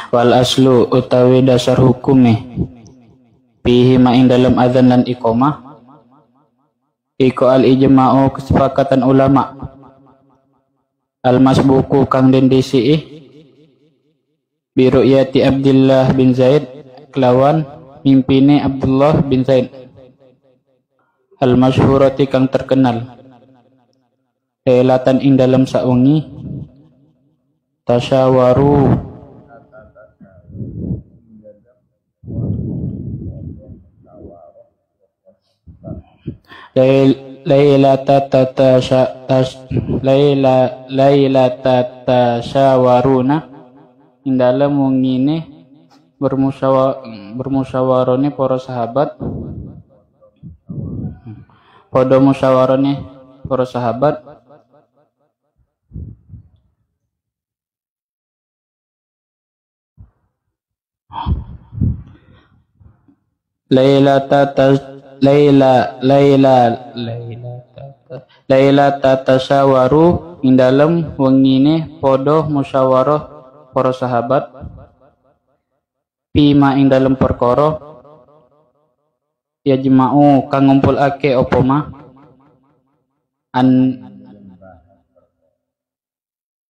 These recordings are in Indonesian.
Wal aslu utawi dasar hukume fihi ma ing dalam adzan lan iqamah iku al ijma'u kesepakatan ulama al masbuku kang den disi bi ru'yati Abdullah bin Zaid kelawan mimpine Abdullah bin Zaid al masyhurati kang terkenal lailatan ing dalam saungi tasyawaru lailata tasyawaruna ing dalam wengine bermusyawarone para sahabat padha musyawarane para sahabat lailata tasyawaru ing dalem wengine padha musyawarah para sahabat pima ing dalem perkara yajma'u kang ngumpulake apa ma an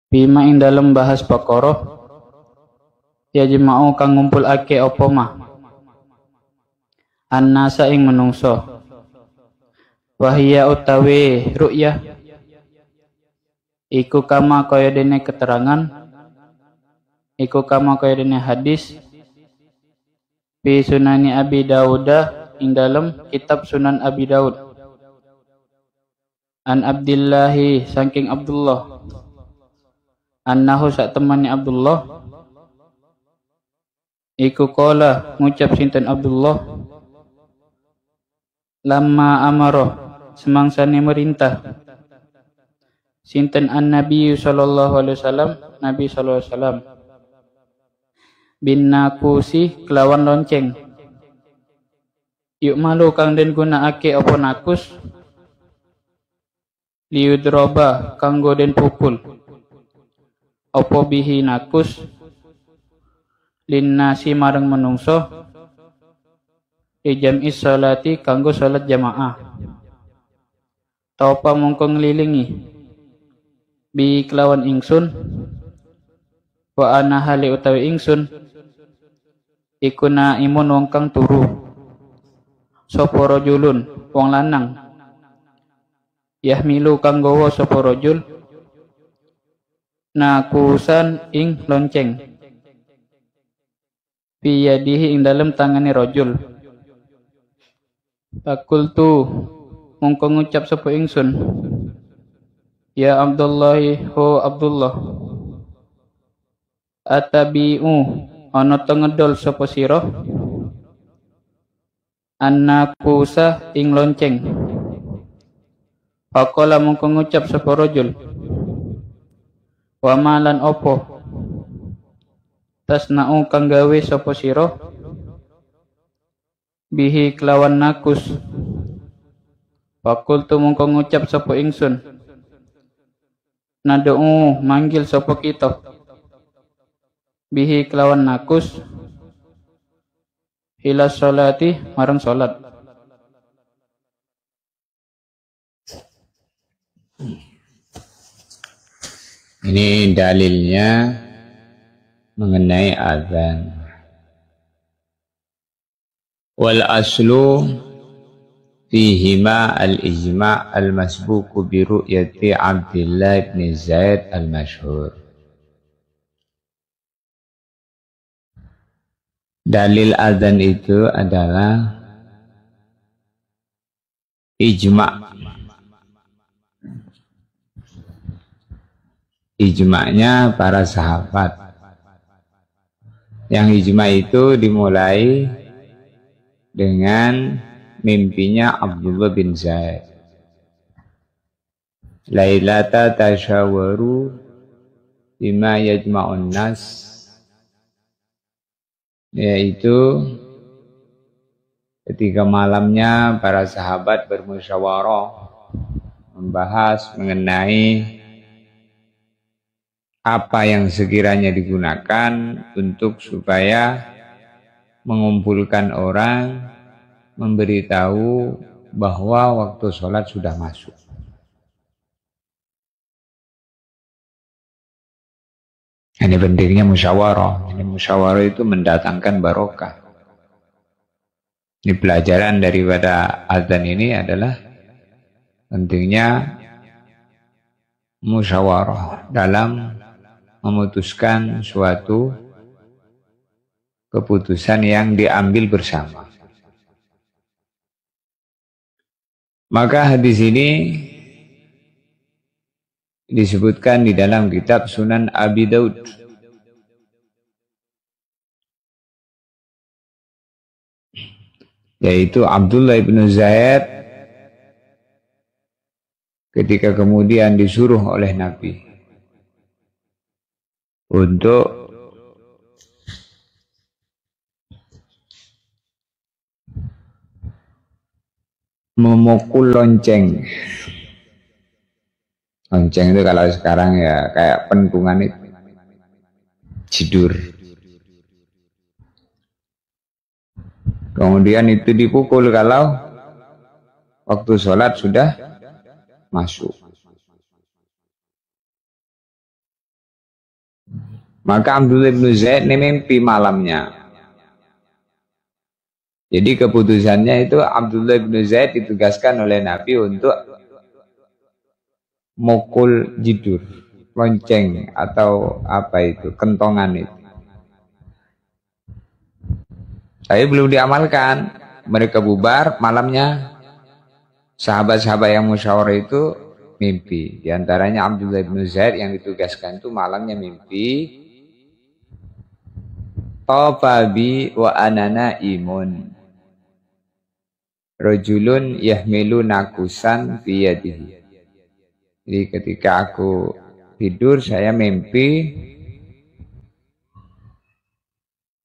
pima ing dalem bahas perkara yajma'u kang ngumpulake apa ma annasa ing menungso wahia utawi ru'yah iku kama kaya dene keterangan iku kama kaya dene hadis fi sunani Abi Dauda ing dalam kitab Sunan Abi Daud an Abdillahi saking Abdullah annahu sak temani Abdullah iku qala ngucap sinten Abdullah lamma amara semangsane merintah sinten an-nabi sallallahu alaihi wasallam nabi sallallahu alaihi wasallam bin nakusi kelawan lonceng yuk malu kang den gunakake apa nakus liudroba kanggo den pukul apa bihi nakus linnasi marang menungso ijam is-salati kanggo salat jamaah taupa mongko nglilingi bi kelawan ingsun wa ana hali utawi ingsun iku naimun wong kang turu sapa rajulun wong lanang yahmilu kang gawa sapa rajul nakusan ing lonceng biyadihi ing dalem tangane rajul fakultu mongko ngucap sapa ingsun ya Abdullah ho Abdullah atabi'u ana tengedol sapa sira annakusa ing lonceng faqala mongko ngucap sapa rajul wa malan opo tasna'u kang gawe sapa sira bihi kelawan nakus fakultu mongko ngucap sapa ingsun nad'u manggil sapa kita bihi kelawan nakus ila sholati marang salat ini dalilnya mengenai azan. Wal aslu fihima al-ijma' al-masbuku bi ru'yati Abdullah bin Zaid al-masyhur. Dalil azan itu adalah ijma'. Ijma'nya para sahabat. Yang ijma' itu dimulai dengan mimpinya Abdullah bin Zaid. Lailata tasyawaru bima yajma'un nas, yaitu ketika malamnya para sahabat bermusyawarah membahas mengenai apa yang sekiranya digunakan untuk supaya mengumpulkan orang, memberitahu bahwa waktu sholat sudah masuk. Ini pentingnya musyawarah. Ini musyawarah itu mendatangkan barokah. Ini pelajaran daripada azan ini adalah pentingnya musyawarah dalam memutuskan suatu keputusan yang diambil bersama. Maka hadis ini disebutkan di dalam kitab Sunan Abi Daud. Yaitu Abdullah bin Zaid ketika kemudian disuruh oleh Nabi untuk memukul lonceng. Lonceng itu kalau sekarang ya kayak pentungan itu, jidur. Kemudian itu dipukul kalau waktu sholat sudah masuk. Maka Abdullah bin Zaid ini mimpi malamnya. Jadi keputusannya itu Abdullah bin Zaid ditugaskan oleh Nabi untuk mukul jidur, lonceng atau apa itu, kentongan itu. Tapi belum diamalkan. Mereka bubar malamnya. Sahabat-sahabat yang musyawarah itu mimpi. Di antaranya Abdullah bin Zaid yang ditugaskan itu malamnya mimpi. Tafabi wa anana imun. Rajulun yahmilu nakusan fi yadihi. Jadi ketika aku tidur saya mimpi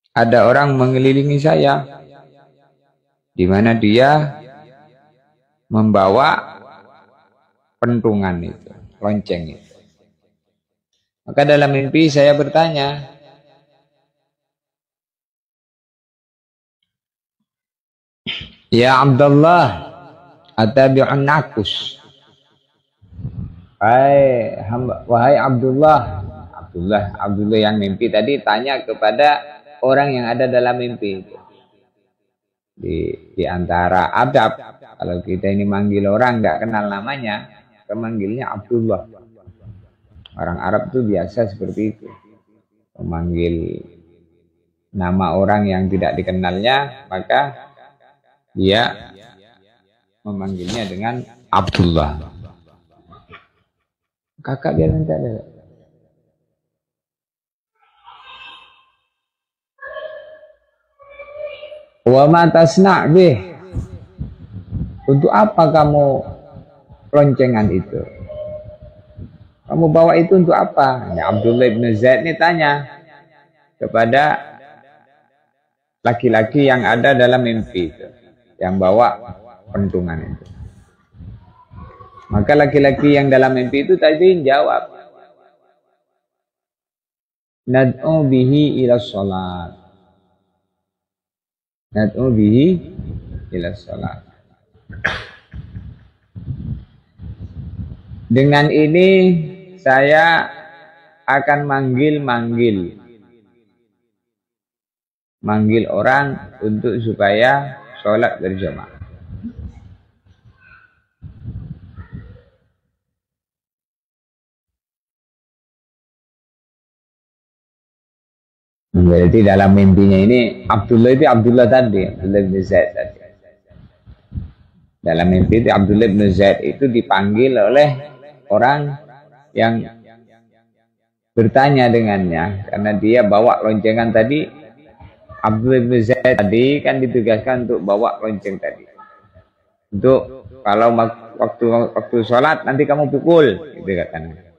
ada orang mengelilingi saya, di mana dia membawa pentungan itu, lonceng itu. Maka dalam mimpi saya bertanya, ya Abdullah, atabi'un nakus. Wahai Abdullah yang mimpi tadi tanya kepada orang yang ada dalam mimpi itu. Di antara adab, kalau kita ini manggil orang nggak kenal namanya, kita manggilnya Abdullah. Orang Arab itu biasa seperti itu, memanggil nama orang yang tidak dikenalnya, maka dia memanggilnya dengan Abdullah. Kakak biar nanti ada. Wa ma tasna' bih. Untuk apa kamu loncengan itu? Kamu bawa itu untuk apa? Ya, Abdullah bin Zaid ini tanya kepada laki-laki yang ada dalam mimpi itu, yang bawa pentungan itu. Maka laki-laki yang dalam mimpi itu tadi jawab, nad'u bihi ila sholat. Nad'u bihi ila sholat. Dengan ini saya akan manggil orang untuk supaya sholat berjamaah. Berarti dalam mimpinya ini Abdullah itu Abdullah bin Zaid tadi. Dalam mimpi itu Abdullah bin Zaid itu dipanggil oleh orang yang bertanya dengannya karena dia bawa loncengan tadi. Abdullah bin Zaid tadi kan ditugaskan untuk bawa lonceng tadi. Untuk kalau waktu sholat nanti kamu pukul, gitu katanya.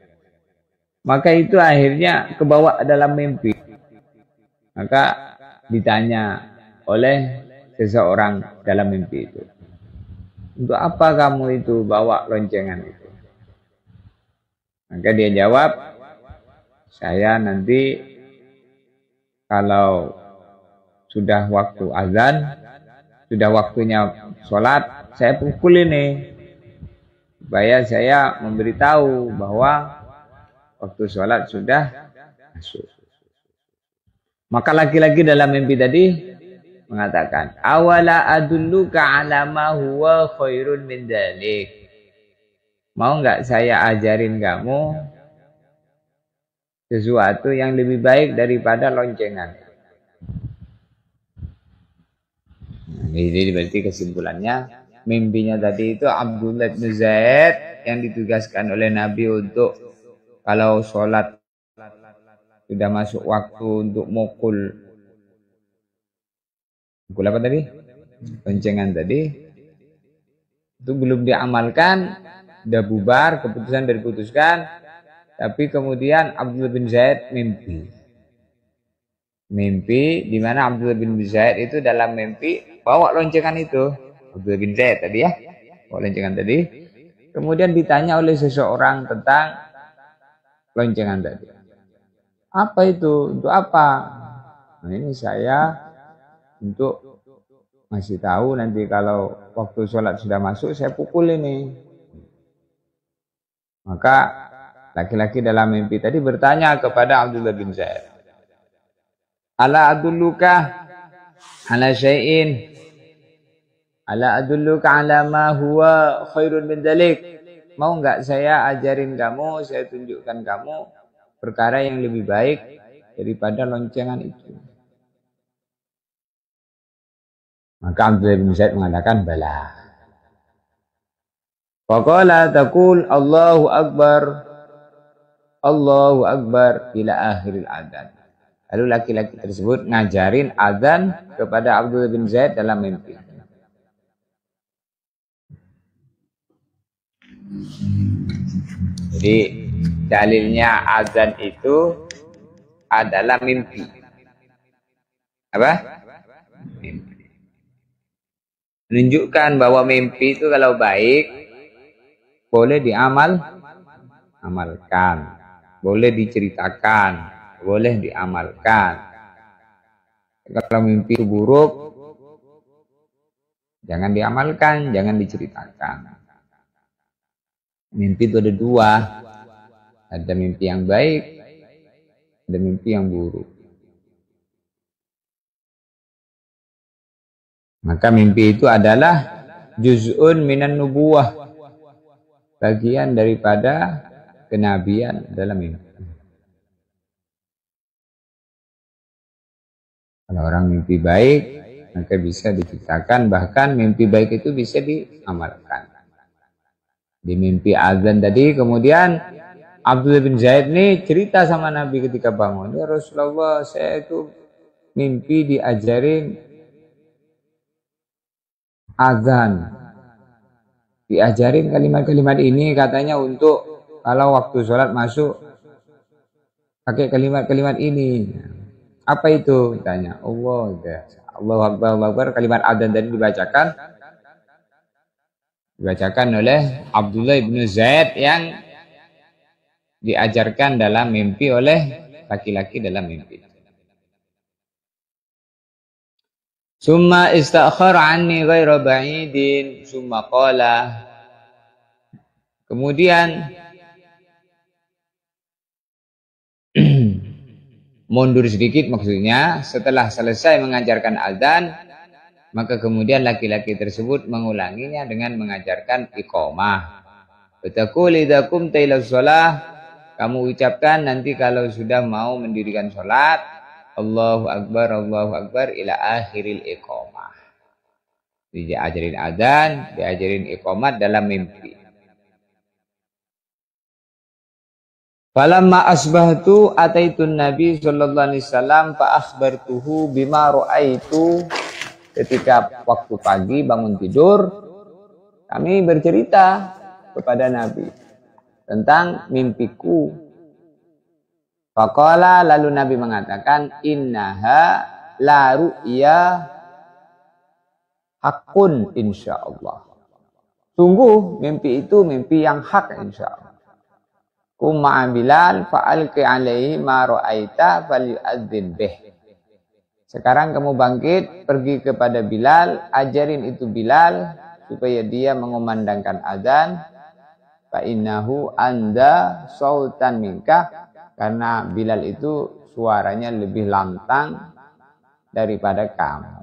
Maka itu akhirnya kebawa dalam mimpi. Maka ditanya oleh seseorang dalam mimpi itu, untuk apa kamu itu bawa loncengan itu? Maka dia jawab, saya nanti kalau sudah waktu azan, sudah waktunya sholat, saya pukul ini supaya saya memberitahu bahwa waktu sholat sudah masuk. Maka laki-laki dalam mimpi tadi mengatakan, awala adulluka ala ma huwa khairun min dzalik. Mau nggak saya ajarin kamu sesuatu yang lebih baik daripada loncengan? Jadi berarti kesimpulannya, mimpinya tadi itu Abdullah bin Zaid yang ditugaskan oleh Nabi untuk kalau sholat sudah masuk waktu untuk mukul apa tadi? Loncengan tadi itu belum diamalkan, sudah bubar, keputusan diputuskan, tapi kemudian Abdullah bin Zaid mimpi di mana Abdullah bin Zaid itu dalam mimpi bawa loncengan itu. Abdullah bin Zaid tadi ya, bawa loncengan tadi. Kemudian ditanya oleh seseorang tentang loncengan tadi. Apa itu? Untuk apa? Nah, ini saya untuk masih tahu nanti kalau waktu sholat sudah masuk saya pukul ini. Maka laki-laki dalam mimpi tadi bertanya kepada Abdullah bin Zaid, ala adulluka ala syai'in, ala adulluka ala ma huwa khairun min dzalik. Mau enggak saya ajarin kamu, saya tunjukkan kamu perkara yang lebih baik daripada loncengan itu? Maka Abdullah bin Zaid mengatakan bala. Faqala taqul Allahu Akbar ila akhiril adzan. Lalu laki-laki tersebut ngajarin adzan kepada Abdullah bin Zaid dalam mimpi. Jadi dalilnya adzan itu adalah mimpi. Apa? Mimpi. Menunjukkan bahwa mimpi itu kalau baik boleh amalkan, boleh diceritakan, boleh diamalkan. Kalau mimpi itu buruk, jangan diamalkan, jangan diceritakan. Mimpi itu ada dua, ada mimpi yang baik, ada mimpi yang buruk. Maka mimpi itu adalah juz'un minan nubuwah, bagian daripada kenabian dalam mimpi. Kalau orang mimpi baik, maka bisa diceritakan, bahkan mimpi baik itu bisa diamalkan. Di mimpi azan tadi, kemudian Abdullah bin Zaid ini cerita sama Nabi ketika bangun, ya Rasulullah, saya itu mimpi diajarin azan, diajarin kalimat-kalimat ini, katanya untuk kalau waktu sholat masuk pakai kalimat-kalimat ini. Apa itu? Tanya. Allahu Akbar. Kalimat adzan tadi dibacakan oleh Abdullah bin Zaid yang diajarkan dalam mimpi oleh laki-laki dalam mimpi. Summa istakhar anni ghaira ba'idin, summa qala. Kemudian mundur sedikit, maksudnya setelah selesai mengajarkan azan, maka kemudian laki-laki tersebut mengulanginya dengan mengajarkan iqamah. Fataqul idza qumta ila shalah, kamu ucapkan nanti kalau sudah mau mendirikan salat, Allahu Akbar ila akhiril iqamah. Diajarin azan, diajarin iqamat dalam mimpi. Falamma asbahtu ataitun Nabi sallallahu alaihi wasallam fa akhbartuhu bima ra'aitu. Ketika waktu pagi bangun tidur, kami bercerita kepada Nabi tentang mimpiku. Faqala, lalu Nabi mengatakan, innaha la ru'ya hakun insyaallah. Sungguh mimpi itu mimpi yang hak insyaallah. ma'a Bilal fa'alqi alaihi ma ra'aita falyu'adzin bih. Sekarang kamu bangkit, pergi kepada Bilal, ajarin itu Bilal supaya dia mengumandangkan azan. Fa innahu anda sautan minka, karena Bilal itu suaranya lebih lantang daripada kamu.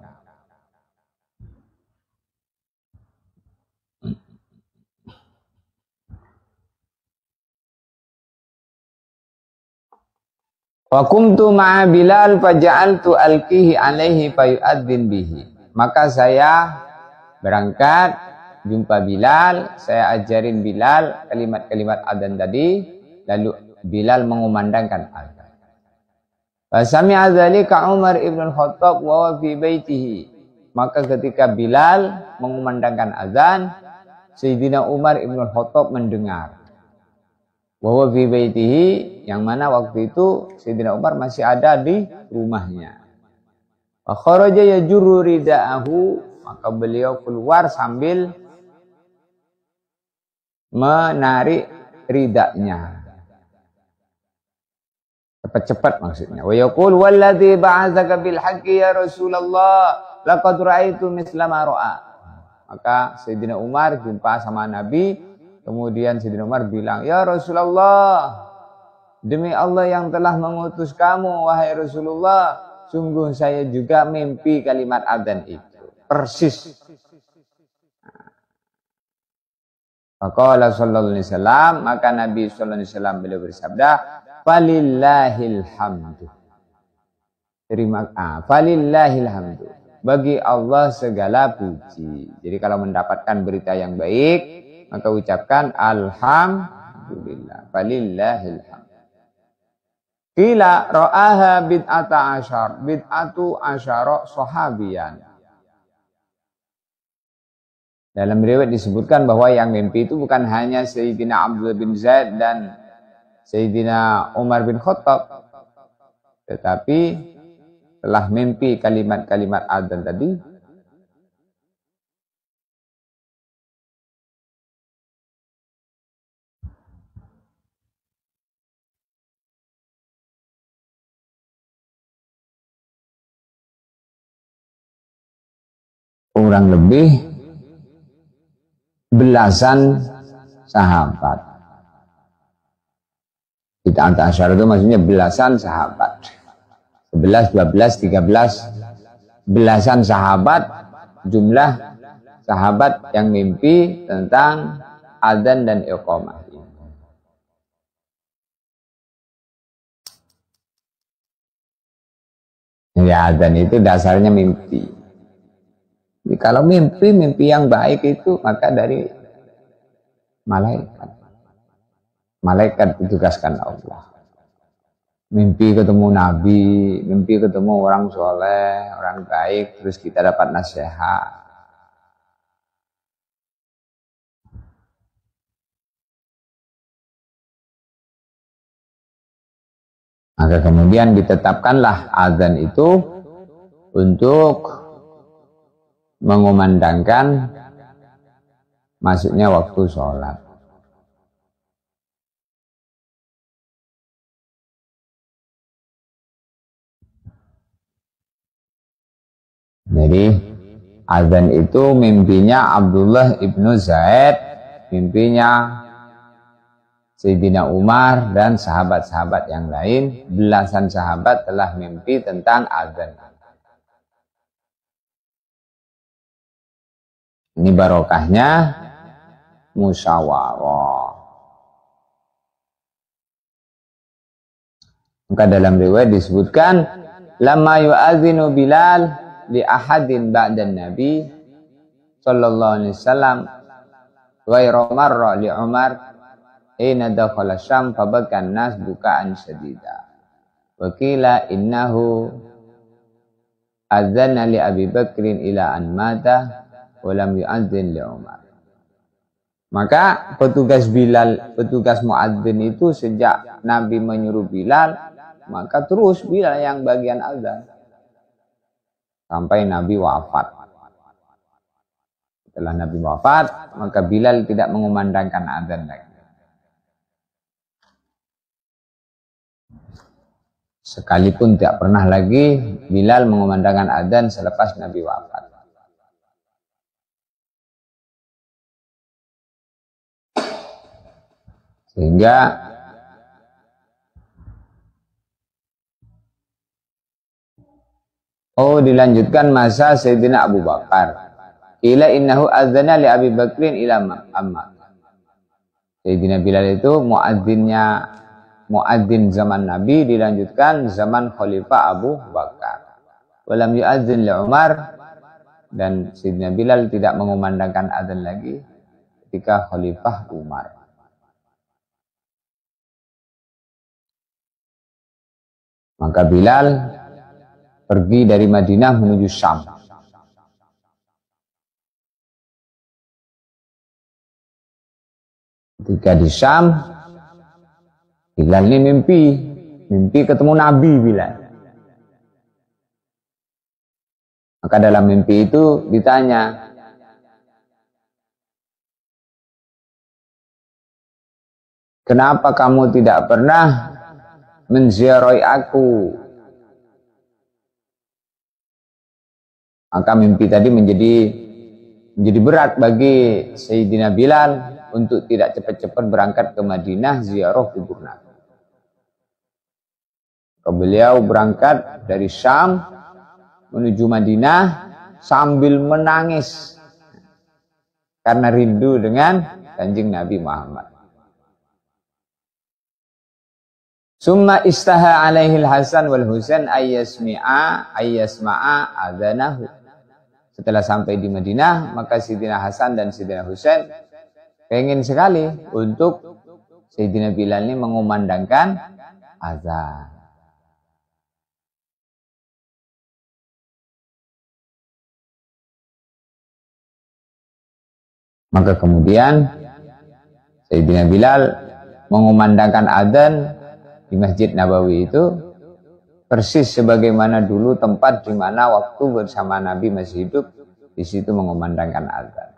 Wa kumtu ma'a Bilal faja'altu alqihi alaihi fayu'adzin bihi. Maka saya berangkat jumpa Bilal, saya ajarin Bilal kalimat-kalimat adzan tadi, lalu Bilal mengumandangkan adzan. Fa sami'a dzalika Umar ibn al-Khattab wa fi baitihi. Maka ketika Bilal mengumandangkan azan, Sayyidina Umar ibn al-Khattab mendengar. Wa fi baitihi, yang mana waktu itu Sayyidina Umar masih ada di rumahnya. Fa kharaja yajurru ridaahu, maka beliau keluar sambil menarik ridanya. Cepat-cepat maksudnya. Wa yaqul walladzi ba'atsaka bil haqqi ya Rasulullah laqad ra'aitu misla ma ra'a. Maka Sayyidina Umar jumpa sama Nabi, kemudian Sayyidina Umar bilang, "Ya Rasulullah, demi Allah yang telah mengutus kamu, wahai Rasulullah, sungguh saya juga mimpi kalimat adzan itu." Persis. Faqala sallallahu alaihi wasallam, maka Nabi sallallahu alaihi wasallam beliau bersabda, "Falillahil hamdu." Falillahil hamdu. Bagi Allah segala puji. Jadi kalau mendapatkan berita yang baik, maka ucapkan alhamdulillah. Falillahil hamdu. Qila ra'aha bid'atu asyara sahabiyan. Dalam riwayat disebutkan bahwa yang mimpi itu bukan hanya Sayyidina Abdullah bin Zaid dan Sayyidina Umar bin Khattab, tetapi telah mimpi kalimat-kalimat adzan tadi. Kurang lebih belasan sahabat. Bid'ah asyara itu maksudnya belasan sahabat. 11, 12, 13, belasan sahabat, jumlah sahabat yang mimpi tentang adzan dan iqamah. Ya, adzan itu dasarnya mimpi. Jadi kalau mimpi yang baik itu maka dari malaikat. Malaikat ditugaskan Allah. Mimpi ketemu Nabi, mimpi ketemu orang soleh, orang baik, terus kita dapat nasihat. Maka kemudian ditetapkanlah azan itu untuk mengumandangkan masuknya waktu sholat. Jadi azan itu mimpinya Abdullah ibnu Zaid, mimpinya Sayyidina Umar dan sahabat-sahabat yang lain. Belasan sahabat telah mimpi tentang azan. Ini barokahnya musyawarah. Maka dalam riwayat disebutkan, lamma yu'adzinu Bilal li ahadin ba'dan Nabi sallallahu alaihi wasallam wa marra li Umar ina dakhala Syam fabakan nas bukaan syadida wa qila innahu adzana li Abi Bakrin ila an mata wa lam yu'adzin li Umar. Maka petugas muadzin itu sejak Nabi menyuruh Bilal, maka terus Bilal yang bagian azan sampai Nabi wafat. Setelah Nabi wafat, maka Bilal tidak mengumandangkan azan lagi. Sekalipun tidak pernah lagi Bilal mengumandangkan adzan selepas Nabi wafat. Sehingga dilanjutkan masa Sayyidina Abu Bakar. Ila innahu adzana li Abi Bakrin ila Ammar. Sayyidina Bilal itu muadzin zaman Nabi, dilanjutkan zaman Khalifah Abu Bakar. Walam yu'adzin li Umar, dan Sayyidina Bilal tidak mengumandangkan adzan lagi ketika Khalifah Umar. Maka Bilal pergi dari Madinah menuju Syam. Ketika di Syam, Bilal ini mimpi ketemu Nabi Bilal. Maka dalam mimpi itu ditanya, kenapa kamu tidak pernah menziarahi aku? Maka mimpi tadi menjadi berat bagi Sayyidina Bilal untuk tidak cepat-cepat berangkat ke Madinah ziarah kubur Nabi. Beliau berangkat dari Syam menuju Madinah sambil menangis karena rindu dengan Kanjeng Nabi Muhammad. Summa istaha alaihil Hasan wal Husain ayyasma'a adzanahu. Setelah sampai di Madinah, maka Sayyidina Hasan dan Sayyidina Husain pengen sekali untuk Sayyidina Bilal ini mengumandangkan azan. Maka kemudian Sayyidina Bilal mengumandangkan adzan di Masjid Nabawi itu persis sebagaimana dulu tempat di mana waktu bersama Nabi masih hidup, di situ mengumandangkan adzan.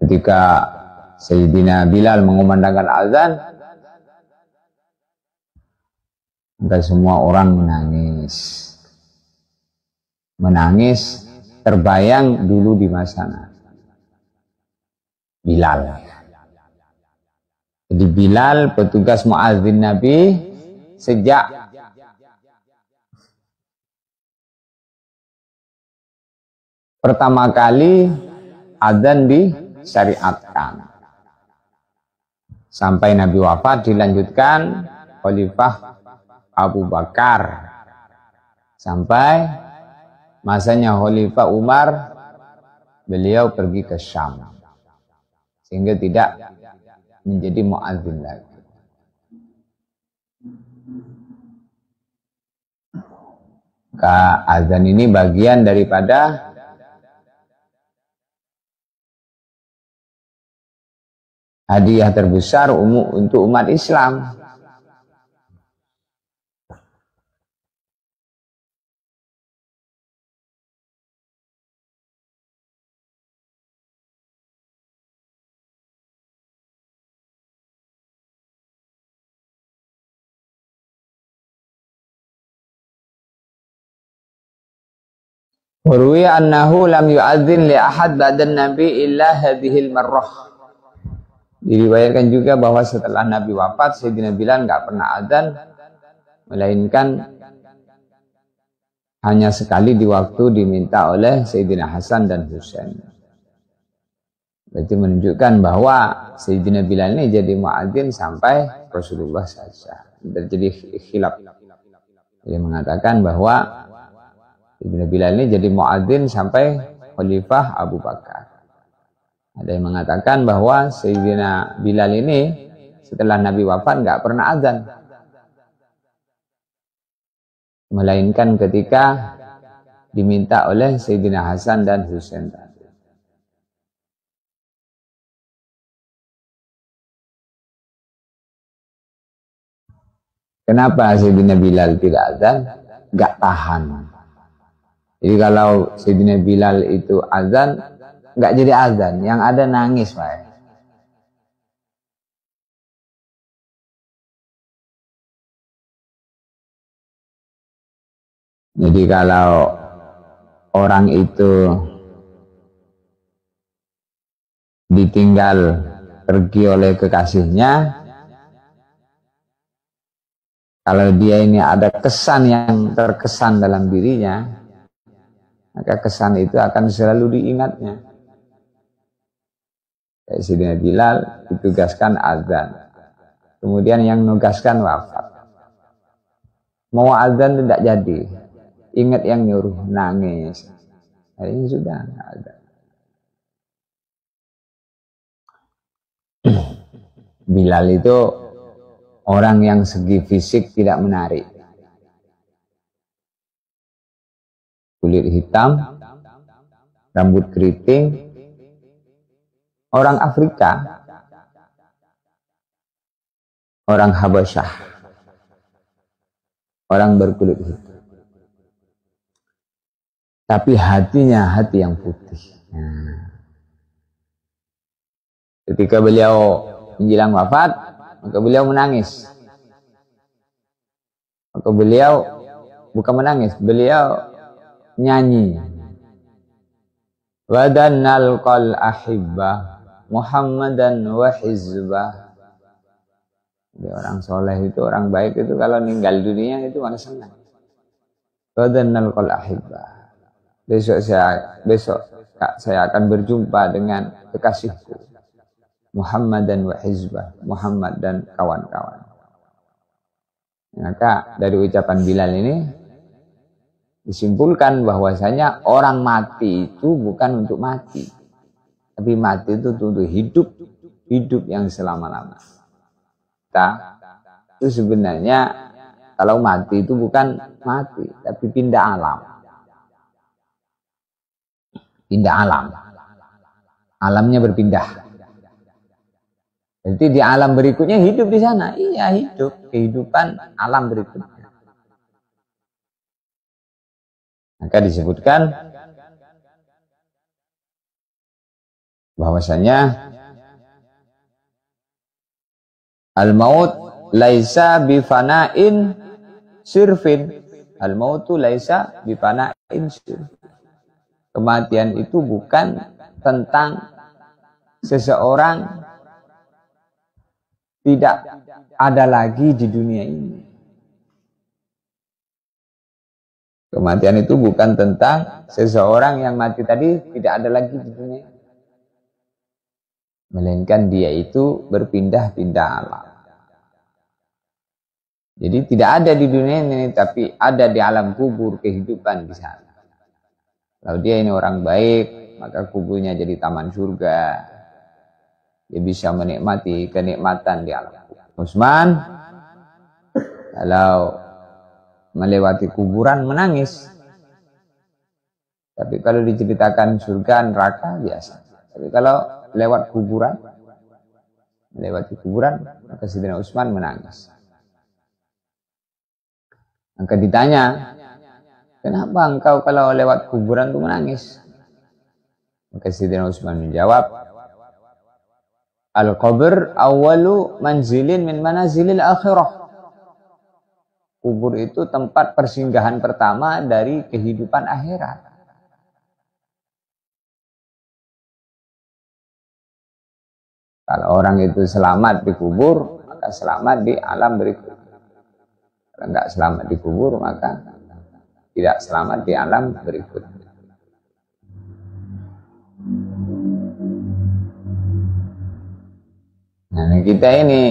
Ketika Sayyidina Bilal mengumandangkan azan, maka semua orang menangis, terbayang dulu di masa Bilal. Jadi Bilal petugas muadzin Nabi sejak pertama kali adzan disyariatkan. Sampai Nabi wafat dilanjutkan Khalifah Abu Bakar. Sampai masanya Khalifah Umar, beliau pergi ke Syam. Sehingga tidak menjadi muadzin lagi. Azan ini bagian daripada hadiah terbesar untuk umat Islam. Warwiya annahu lam yu'adzin li ahad ba'dan nabi illa hadhil marrah. Diriwayatkan juga bahwa setelah Nabi wafat, Sayyidina Bilal nggak pernah adzan, melainkan hanya sekali di waktu diminta oleh Sayyidina Hasan dan Husain. Berarti menunjukkan bahwa Sayyidina Bilal ini jadi muadzin sampai Rasulullah saja. Terjadi khilaf. Jadi mengatakan bahwa Sayyidina Bilal ini jadi muadzin sampai Khalifah Abu Bakar. Ada yang mengatakan bahwa Sayyidina Bilal ini setelah Nabi wafat nggak pernah azan, melainkan ketika diminta oleh Sayyidina Hasan dan Husain tadi. Kenapa Sayyidina Bilal tidak azan? Nggak tahan. Jadi kalau Sayyidina Bilal itu azan, nggak jadi azan, yang ada nangis, Pak. Jadi kalau orang itu ditinggal pergi oleh kekasihnya, kalau dia ini ada kesan yang terkesan dalam dirinya, maka kesan itu akan selalu diingatnya. Kayak Sayyidina Bilal ditugaskan azan, kemudian yang nugaskan wafat. Mau azan tidak jadi, ingat yang nyuruh, nangis. Nah, ini sudah nggak ada. Bilal itu orang yang segi fisik tidak menarik. Kulit hitam, rambut keriting, orang Afrika, orang Habasyah, orang berkulit hitam. Tapi hatinya hati yang putih. Nah, ketika beliau menjelang wafat, maka beliau menangis. Maka beliau bukan menangis, beliau nyanyi. Wadannal qal ahibbah Muhammadan wa hizbah. Jadi orang soleh itu, orang baik itu kalau meninggal dunia itu mana senang. Wadannal qal ahibbah. Besok saya akan berjumpa dengan kekasihku Muhammad dan wahizbah, Muhammad dan kawan-kawan. Maka dari ucapan Bilal ini disimpulkan bahwasanya orang mati itu bukan untuk mati, tapi mati itu untuk hidup yang selama-lama. Itu sebenarnya kalau mati itu bukan mati, tapi pindah alam. Pindah alam. Alamnya berpindah. Jadi di alam berikutnya hidup di sana. Iya, hidup. Kehidupan alam berikutnya. Maka disebutkan bahwasanya al-maut laisa bifana'in sirfin. Al-mautu laisa bifana'in sirfin. Kematian itu bukan tentang seseorang tidak ada lagi di dunia ini. Kematian itu bukan tentang seseorang yang mati tadi tidak ada lagi di dunia ini. Melainkan dia itu berpindah-pindah alam. Jadi tidak ada di dunia ini, tapi ada di alam kubur kehidupan di sana. Kalau dia ini orang baik, maka kuburnya jadi taman surga. Dia bisa menikmati kenikmatan di alam kubur. Utsman kalau melewati kuburan menangis. Tapi kalau diceritakan surga neraka biasa. Tapi kalau lewat kuburan, melewati kuburan, maka Sayyidina Utsman menangis. Maka ditanya, kenapa engkau kalau lewat kuburan itu menangis? Maka Sayyidina Utsman menjawab, al-qabr awwalu manzilin min manazilil akhirah. Kubur itu tempat persinggahan pertama dari kehidupan akhirat. Kalau orang itu selamat di kubur, maka selamat di alam berikutnya. Kalau enggak selamat di kubur, maka tidak selamat di alam berikutnya. Nah, kita ini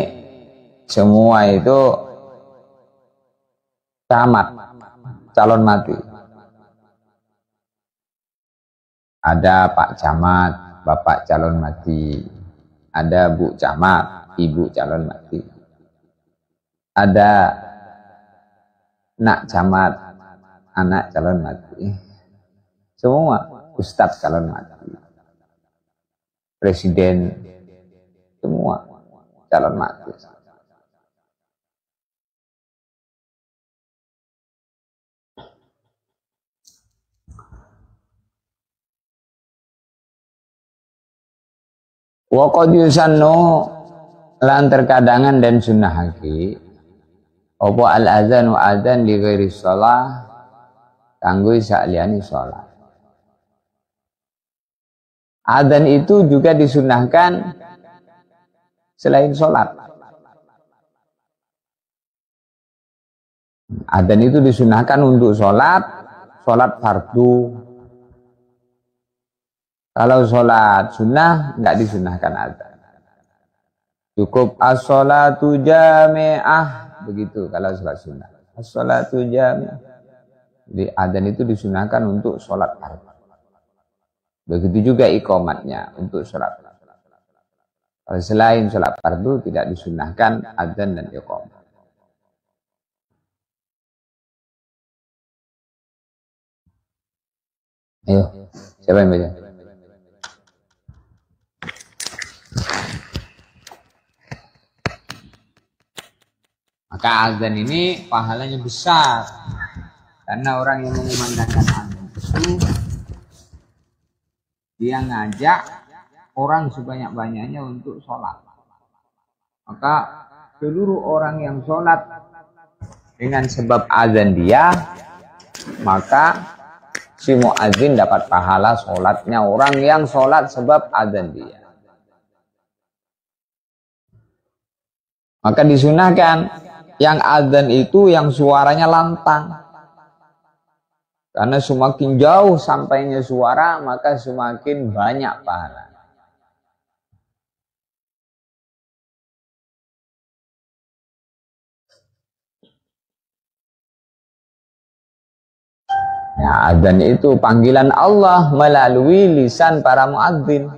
semua itu camat, calon mati. Ada Pak Camat, Bapak calon mati. Ada Bu Camat, Ibu calon mati. Ada Nak Camat, anak calon mati. Semua Ustadz calon mati. Presiden, semua calon mati. Wa qad yusannu lan terkadangan dan sunnahake apa al adzanu adzan li ghairi shalah kanggo saliyane salat. Adzan itu juga disunahkan selain salat. Adzan itu disunahkan untuk salat fardu. Kalau salat sunnah enggak disunahkan adzan. Cukup as-sholatu jami'ah, begitu kalau salat sunnah. As-sholatu jami'ah. Jadi adzan itu disunahkan untuk sholat fardu. Begitu juga iqamatnya untuk sholat fardu. Kalau selain sholat fardu tidak disunahkan adzan dan iqamat. Ayo, siapa yang baca? Maka azan ini pahalanya besar. Karena orang yang mengumandangkan azan itu dia ngajak orang sebanyak-banyaknya untuk sholat. Maka seluruh orang yang sholat dengan sebab azan dia, maka si muadzin dapat pahala sholatnya orang yang sholat sebab azan dia. Maka disunahkan yang adzan itu yang suaranya lantang. Karena semakin jauh sampainya suara, maka semakin banyak pahala. Ya, adzan itu panggilan Allah melalui lisan para muadzin.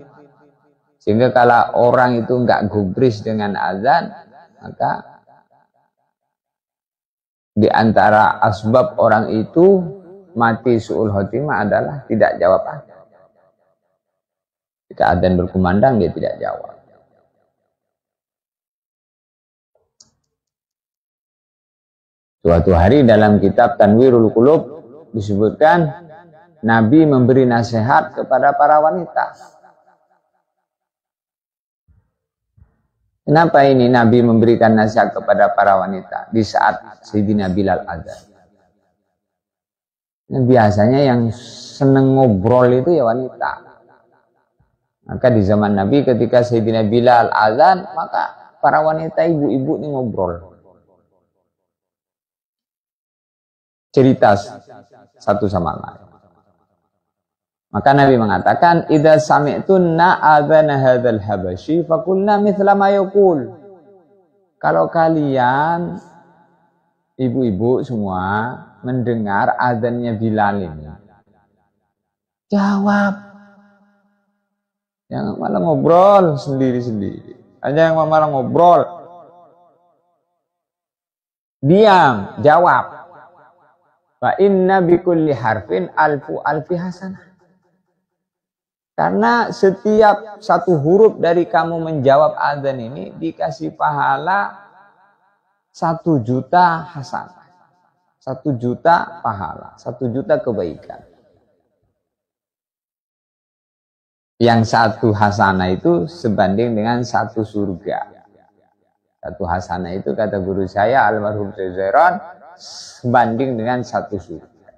Sehingga kalau orang itu enggak gubris dengan azan, maka di antara asbab orang itu mati su'ul khotimah adalah tidak jawab azan. Jika azan berkumandang dia tidak jawab. Suatu hari dalam kitab Tanwirul Qulub disebutkan Nabi memberi nasihat kepada para wanita. Kenapa ini Nabi memberikan nasihat kepada para wanita di saat Sayyidina Bilal azan? Biasanya yang seneng ngobrol itu ya wanita. Maka di zaman Nabi ketika Sayyidina Bilal azan, maka para wanita ibu-ibu ini ngobrol. Cerita satu sama lain. Maka Nabi mengatakan, "Idza sami'tunna adzana hadzal habasyi faqulna mithla ma yaqul." Kalau kalian ibu-ibu semua mendengar adzannya Bilal ini, jawab. Jangan malah ngobrol sendiri-sendiri. Hanya yang malah ngobrol. Diam, jawab. Fa inna bikulli harfin alfi hasanah. Karena setiap satu huruf dari kamu menjawab adzan ini dikasih pahala 1 juta hasanah. 1 juta pahala, 1 juta kebaikan. Yang 1 hasanah itu sebanding dengan 1 surga. 1 hasanah itu kata guru saya almarhum Zairon sebanding dengan 1 surga.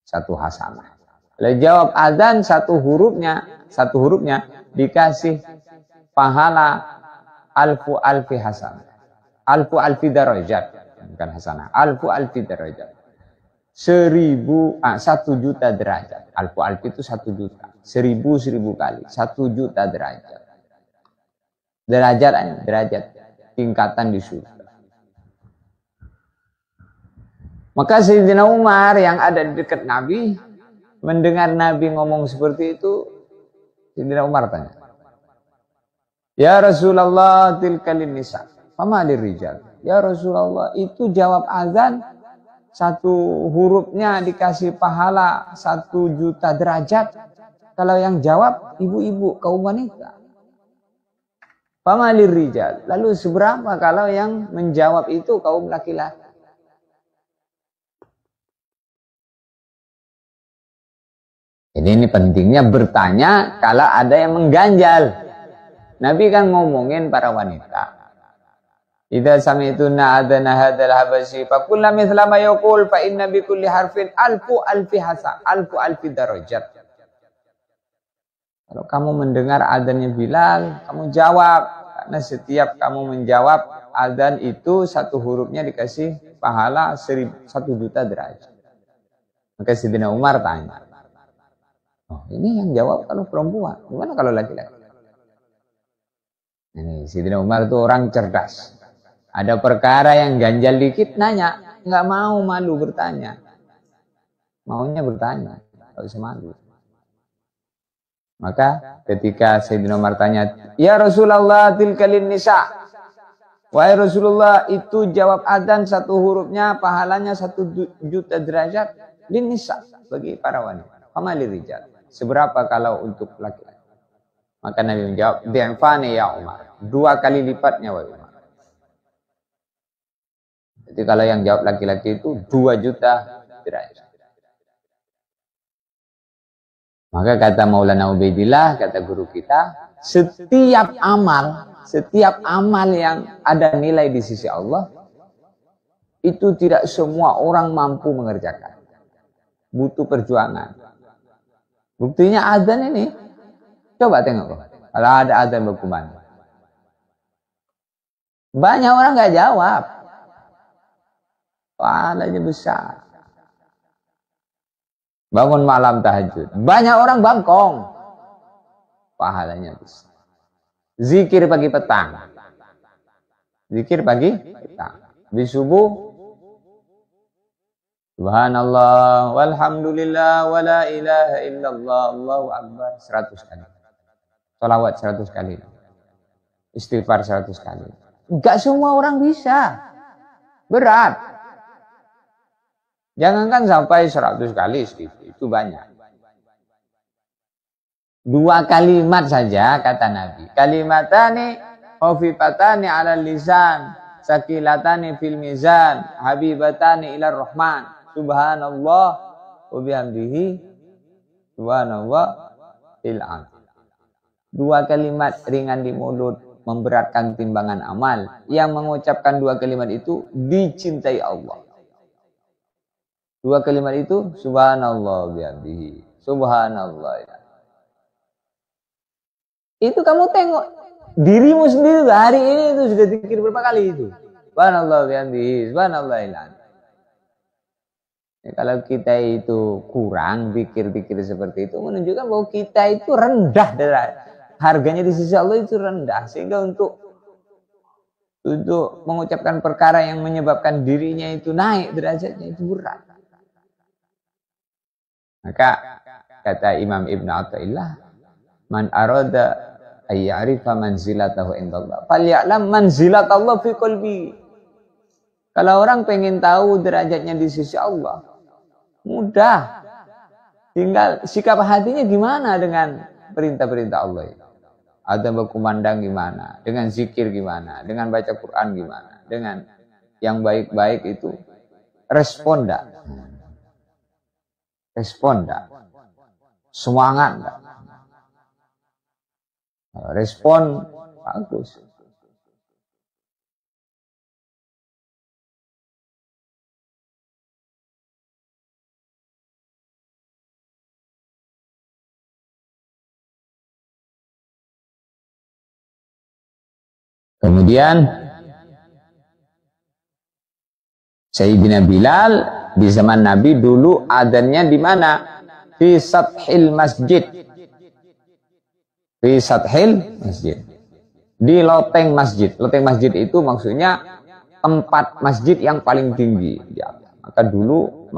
1 hasanah. Kalau jawab adzan 1 hurufnya dikasih pahala alfi hasanah. Alfi darajat, bukan hasanah. Alfi darajat. 1 juta derajat. Alfi itu 1 juta. 1000 kali. 1 juta derajat. Derajat tingkatan di surga. Maka Sayyidina Umar yang ada di dekat Nabi mendengar Nabi ngomong seperti itu, Sayyidina Umar tanya, "Ya Rasulullah tilkalin nisa, fama lirijal?" Ya Rasulullah, itu jawab azan 1 hurufnya dikasih pahala 1 juta derajat. Kalau yang jawab ibu-ibu, kaum wanita. Fama lirijal. Lalu seberapa kalau yang menjawab itu kaum laki-laki? Jadi ini pentingnya bertanya kalau ada yang mengganjal. Nabi kan ngomongin para wanita. Idza sami'tuna adana hadzal habasyi faqulna mithla ma yaqul fa inna bi kulli harfin alfi hasa alfi darajat. Kalau kamu mendengar adzannya Bilal, kamu jawab, karena setiap kamu menjawab adzan itu satu hurufnya dikasih pahala 1 juta derajat. Maka Sayyidina Umar tanya, oh, ini yang jawab kalau perempuan, gimana kalau laki-laki? Ini Sayyidina Umar itu orang cerdas. Ada perkara yang ganjal dikit nanya, nggak mau malu bertanya. Maunya bertanya, nggak usah malu. Maka ketika Sayyidina Umar tanya, ya Rasulullah tilkalin nisa. Wahai Rasulullah, itu jawab adzan satu hurufnya pahalanya 1 juta derajat. Lin nisa, bagi para wanita. Famali rijal. Seberapa kalau untuk laki-laki? Maka Nabi menjawab, di'fani ya Umar. 2 kali lipatnya wahai Umar. Jadi kalau yang jawab laki-laki itu 2 juta derajat. Maka kata Maulana Ubaidillah, kata guru kita, setiap amal yang ada nilai di sisi Allah, itu tidak semua orang mampu mengerjakan. Butuh perjuangan. Buktinya adzan ini, coba tengok. Kalau ada adzan berkumandang. Banyak orang nggak jawab. Pahalanya besar. Bangun malam tahajud. Banyak orang bangkong. Pahalanya besar. Zikir pagi petang. Zikir pagi petang. Di subuh. Subhanallah. Walhamdulillah. Wa la ilaha illallah. Allahu Akbar. 100 kali. Salawat 100 kali. Istighfar 100 kali. Enggak semua orang bisa. Berat. Jangankan sampai 100 kali itu banyak. 2 kalimat saja kata Nabi. Kalimatani khafifatani 'ala lisan, sakilatani fil mizan, habibatani ila rahman. Subhanallah wa bihamdihi subhanallah fil ard. 2 kalimat ringan di mulut, memberatkan timbangan amal. Yang mengucapkan 2 kalimat itu dicintai Allah. 2 kalimat itu subhanallah bihamdihi subhanallah. Itu kamu tengok dirimu sendiri hari ini itu sudah zikir berapa kali itu? Subhanallah bihamdihi subhanallah. Ya, kalau kita itu kurang zikir-zikir seperti itu menunjukkan bahwa kita itu rendah harganya di sisi Allah itu rendah, sehingga untuk mengucapkan perkara yang menyebabkan dirinya itu naik derajatnya itu berat. Maka kata Imam Ibn Athaillah, man arada ayya'rifa manzilatahu indallah falya'lam manzilatallah fi qalbi. Kalau orang pengen tahu derajatnya di sisi Allah, mudah. Tinggal sikap hatinya gimana dengan perintah-perintah Allah itu. Ada berkumandang gimana, dengan zikir gimana, dengan baca Quran gimana, dengan yang baik-baik itu respon enggak? Respon enggak? Semangat enggak? Respon bagus. Kemudian Sayyidina Bilal di zaman Nabi dulu adanya di mana? Fi sathil masjid. Fi sathil masjid. Di loteng masjid. Loteng masjid itu maksudnya tempat masjid yang paling tinggi. Ya. Maka dulu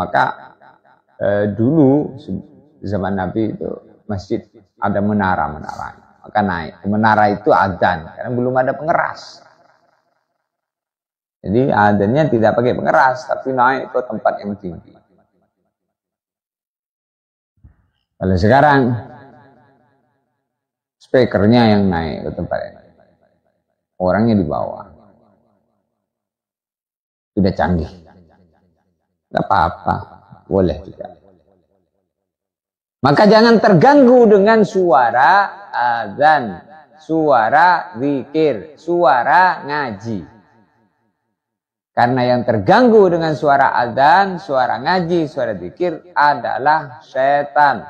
zaman Nabi itu masjid ada menara-menara. Maka naik. Menara itu adzan karena belum ada pengeras. Jadi adzannya tidak pakai pengeras, tapi naik ke tempat yang tinggi. Kalau sekarang speakernya yang naik ke tempat ini, orangnya di bawah. Sudah canggih. Gak apa-apa, boleh juga. Maka jangan terganggu dengan suara azan, suara zikir, suara ngaji. Karena yang terganggu dengan suara azan, suara ngaji, suara zikir adalah setan.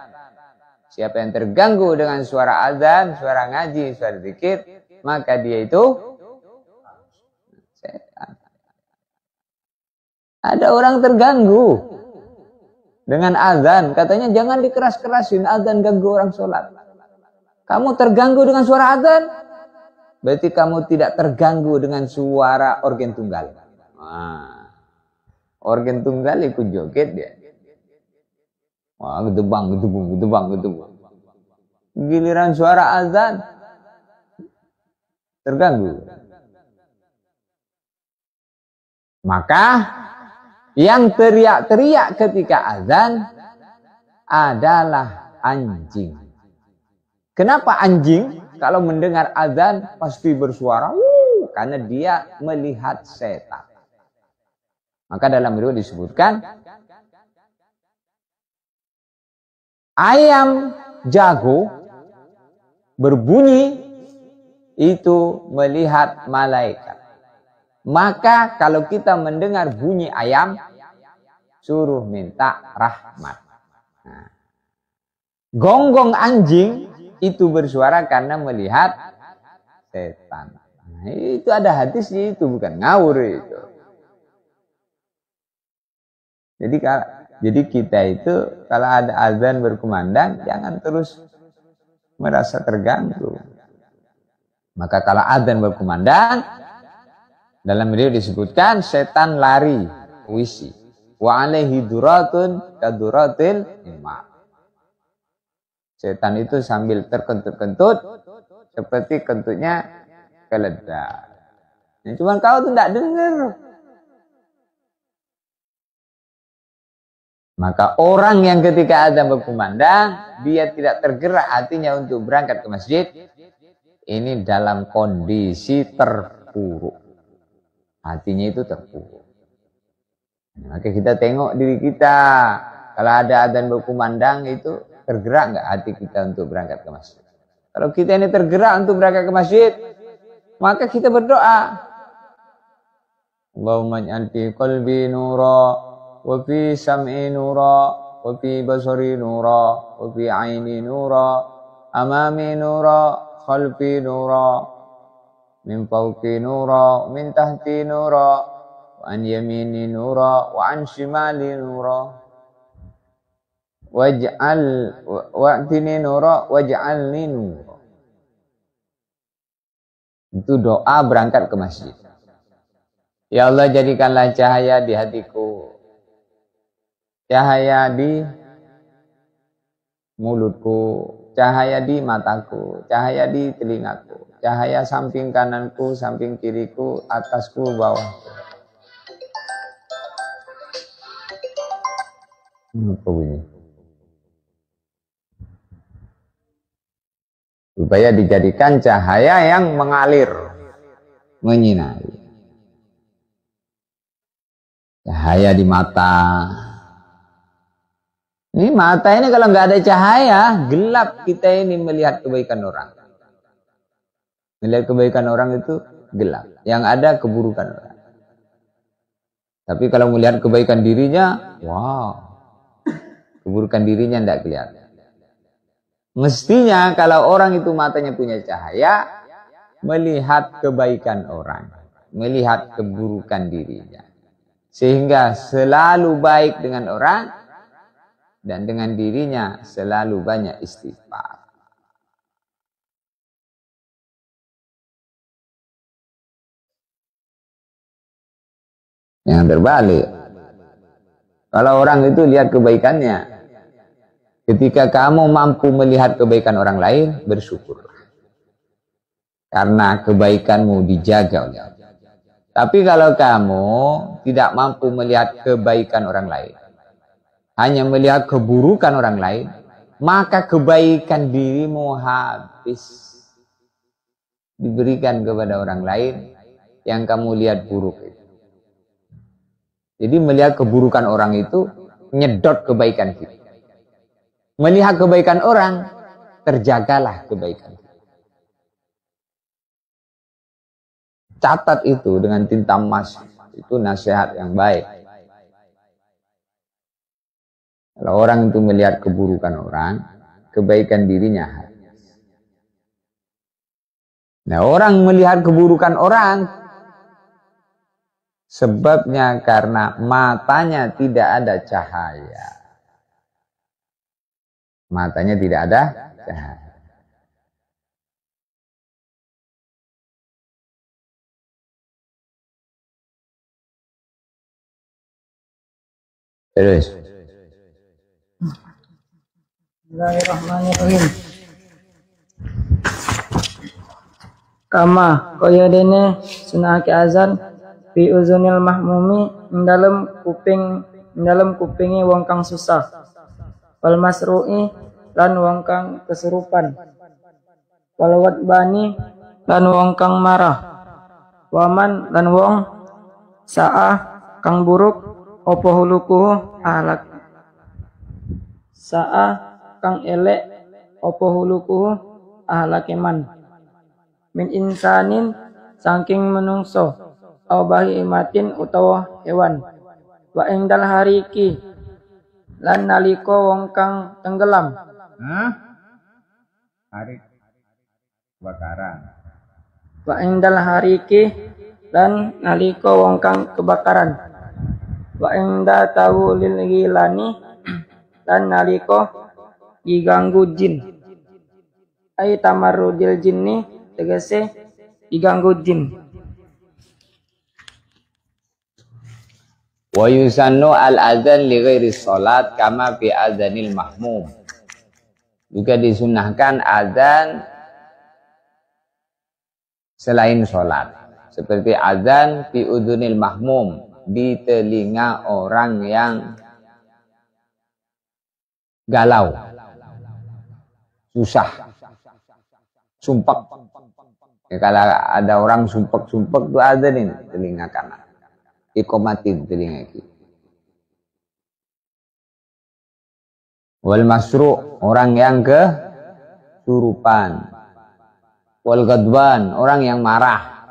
Siapa yang terganggu dengan suara azan, suara ngaji, suara zikir, maka dia itu setan. Ada orang terganggu dengan azan, katanya jangan dikeras-kerasin, azan ganggu orang sholat. Kamu terganggu dengan suara azan, berarti kamu tidak terganggu dengan suara organ tunggal. Nah, organ tunggal ikut joget dia. Wah, gedebang, gedebung, gedebang, gedebung. Giliran suara azan terganggu. Maka yang teriak-teriak ketika azan adalah anjing. Kenapa anjing kalau mendengar azan pasti bersuara? Karena dia melihat setan. Maka dalam riwayat disebutkan ayam jago berbunyi itu melihat malaikat. Maka kalau kita mendengar bunyi ayam, suruh minta rahmat. Nah, gonggong anjing itu bersuara karena melihat setan. Nah, itu ada hadisnya, itu bukan ngawur itu. Jadi kita itu kalau ada azan berkumandang jangan terus merasa terganggu. Maka kalau azan berkumandang, dalam video disebutkan setan lari wisi wa alaihi duratun kaduratil imam. Setan itu sambil terkentut-kentut seperti kentutnya keledai. Nah, cuman kau tuh tidak dengar. Maka orang yang ketika azan berkumandang, dia tidak tergerak hatinya untuk berangkat ke masjid, ini dalam kondisi terpuruk. Hatinya itu terpuruk. Maka kita tengok diri kita. Kalau ada azan berkumandang itu tergerak nggak hati kita untuk berangkat ke masjid? Kalau kita ini tergerak untuk berangkat ke masjid, maka kita berdoa. Allahumma ij'al fi qalbi nura, wa fi sam'i nura, wa fi basari nura, wa fi aini nura, amami nura, khalfi nura, min fawqi nura, min tahti nura, wa an yamini nura, wa an shimali nura, waj'al wa'tini nura, waj'alni nura. Itu doa berangkat ke masjid. Ya Allah, jadikanlah cahaya di hatiku, cahaya di mulutku, cahaya di mataku, cahaya di telingaku, cahaya samping kananku, samping kiriku, atasku, bawahku. Apa bunyi? Supaya dijadikan cahaya yang mengalir, menyinari. Cahaya di mata. Ini mata ini kalau nggak ada cahaya, gelap kita ini melihat kebaikan orang. Melihat kebaikan orang itu gelap. Yang ada keburukan orang. Tapi kalau melihat kebaikan dirinya, wow. Keburukan dirinya tidak kelihatan. Mestinya kalau orang itu matanya punya cahaya, melihat kebaikan orang. Melihat keburukan dirinya. Sehingga selalu baik dengan orang, dan dengan dirinya selalu banyak istighfar. Yang terbalik, kalau orang itu lihat kebaikannya, ketika kamu mampu melihat kebaikan orang lain, bersyukurlah. Karena kebaikanmu dijaga oleh Allah. Tapi kalau kamu tidak mampu melihat kebaikan orang lain, hanya melihat keburukan orang lain, maka kebaikan dirimu habis. Diberikan kepada orang lain yang kamu lihat buruk itu. Jadi melihat keburukan orang itu nyedot kebaikan kita. melihat kebaikan orang, terjagalah kebaikan. Catat itu dengan tinta emas. Itu nasihat yang baik. Kalau orang itu melihat keburukan orang, kebaikan dirinya habis. Nah, orang melihat keburukan orang, sebabnya karena matanya tidak ada cahaya. Matanya tidak ada cahaya. Terus. Bismillahirrahmanirrahim. Kama kaya dene sunahake azan fi uzunil mahmumi ing dalam kupingi wong kang susah. Wal masru'i lan wong kang kesurupan. Wal wadbani lan wong kang marah. Waman lan wong sa'a kang buruk apa hulukuhu ahlak. Sa'a kang elek apa hulukuhu ahlakeman. Min insanin saking menungso au bahimatin utawa hewan. Wa engdal hariki lan nalika wong kang tenggelam. Harik kebakaran. Wa engdal hariki lan nalika wong kang kebakaran. Wa engda tahu lil gilani lan nalika diganggu jin. Ai tamarrudil jinni tegese diganggu jin. Wa yusannu al-adzan li ghairi sholat kama fi adzanil mahmum. Juga disunahkan azan selain sholat. Seperti azan fi udhunil mahmum, di telinga orang yang galau, susah, sumpek. Ya, kalau ada orang sumpek-sumpek itu azanin telinga kanan, ikomatin telinga kiri. Wal masru' orang yang kesurupan. Wal ghadban orang yang marah.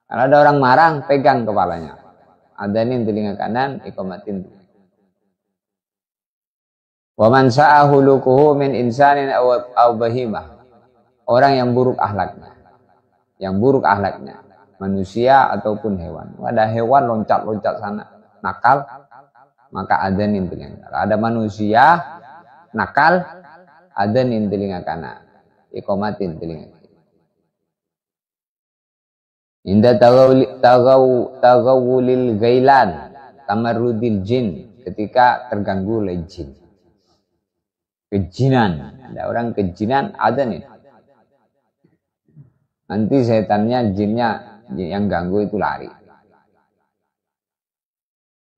Kalau ada orang marah, pegang kepalanya. Adanin telinga kanan, ikomatin. Wa man sa'a hulukuhu min insanin aw bahimah. Orang yang buruk akhlaknya. Yang buruk akhlaknya, manusia ataupun hewan. Ada hewan loncat-loncat sana, nakal, maka adanin telinga. Kalau ada manusia nakal, adanin telinga kanan, ikomatin telinga kiri. Inda tagawulil gailan tamarrudil jin, ketika terganggu oleh jin. Kejinan, ada orang kejinan, adanin. Nanti setannya, jinnya yang ganggu itu lari.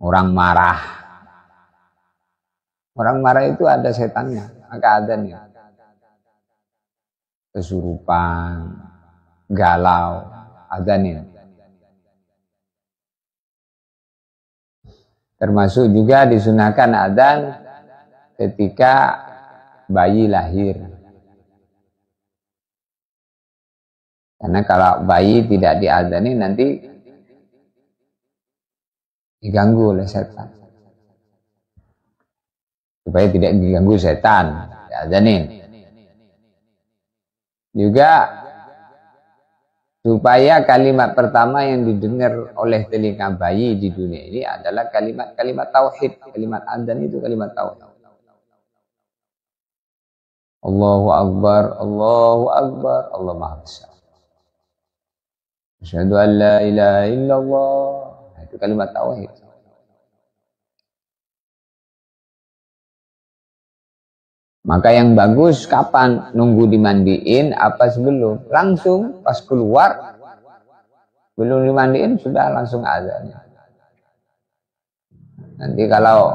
Orang marah. Orang marah itu ada setannya, maka adzannya. Kesurupan, galau, adzanin. Termasuk juga disunahkan adzan ketika bayi lahir. Karena kalau bayi tidak diadzani nanti diganggu oleh setan. Supaya tidak diganggu setan, diadzanin. Juga supaya kalimat pertama yang didengar oleh telinga bayi di dunia ini adalah kalimat tauhid. Kalimat adzan itu kalimat tauhid. Allahu Akbar, Allahu Akbar, Allah Maha Besar. Asyhadu an la ilaha illallah. Itu kalimat tauhid. Maka yang bagus kapan? Nunggu dimandiin apa sebelum? Langsung pas keluar, belum dimandiin sudah langsung azan. Nanti kalau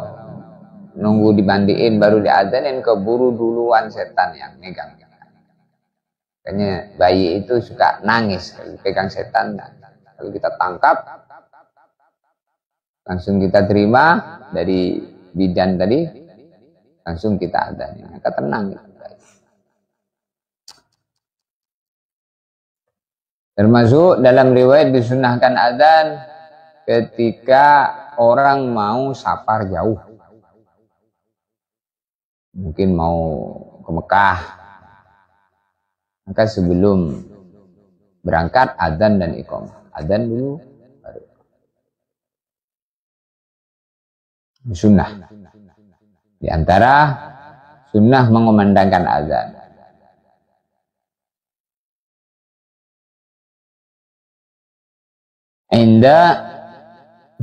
nunggu dimandiin baru diazanin, keburu duluan setan yang megang. Makanya bayi itu suka nangis kalau pegang setan. Kalau kita tangkap, langsung kita terima dari bidan tadi. langsung kita adzan, maka tenang gitu. Termasuk dalam riwayat disunahkan adzan ketika orang mau safar jauh, mungkin mau ke Mekah, maka sebelum berangkat adzan dan iqamah, adzan dulu baru sunnah. Di antara sunnah mengumandangkan adzan. Inda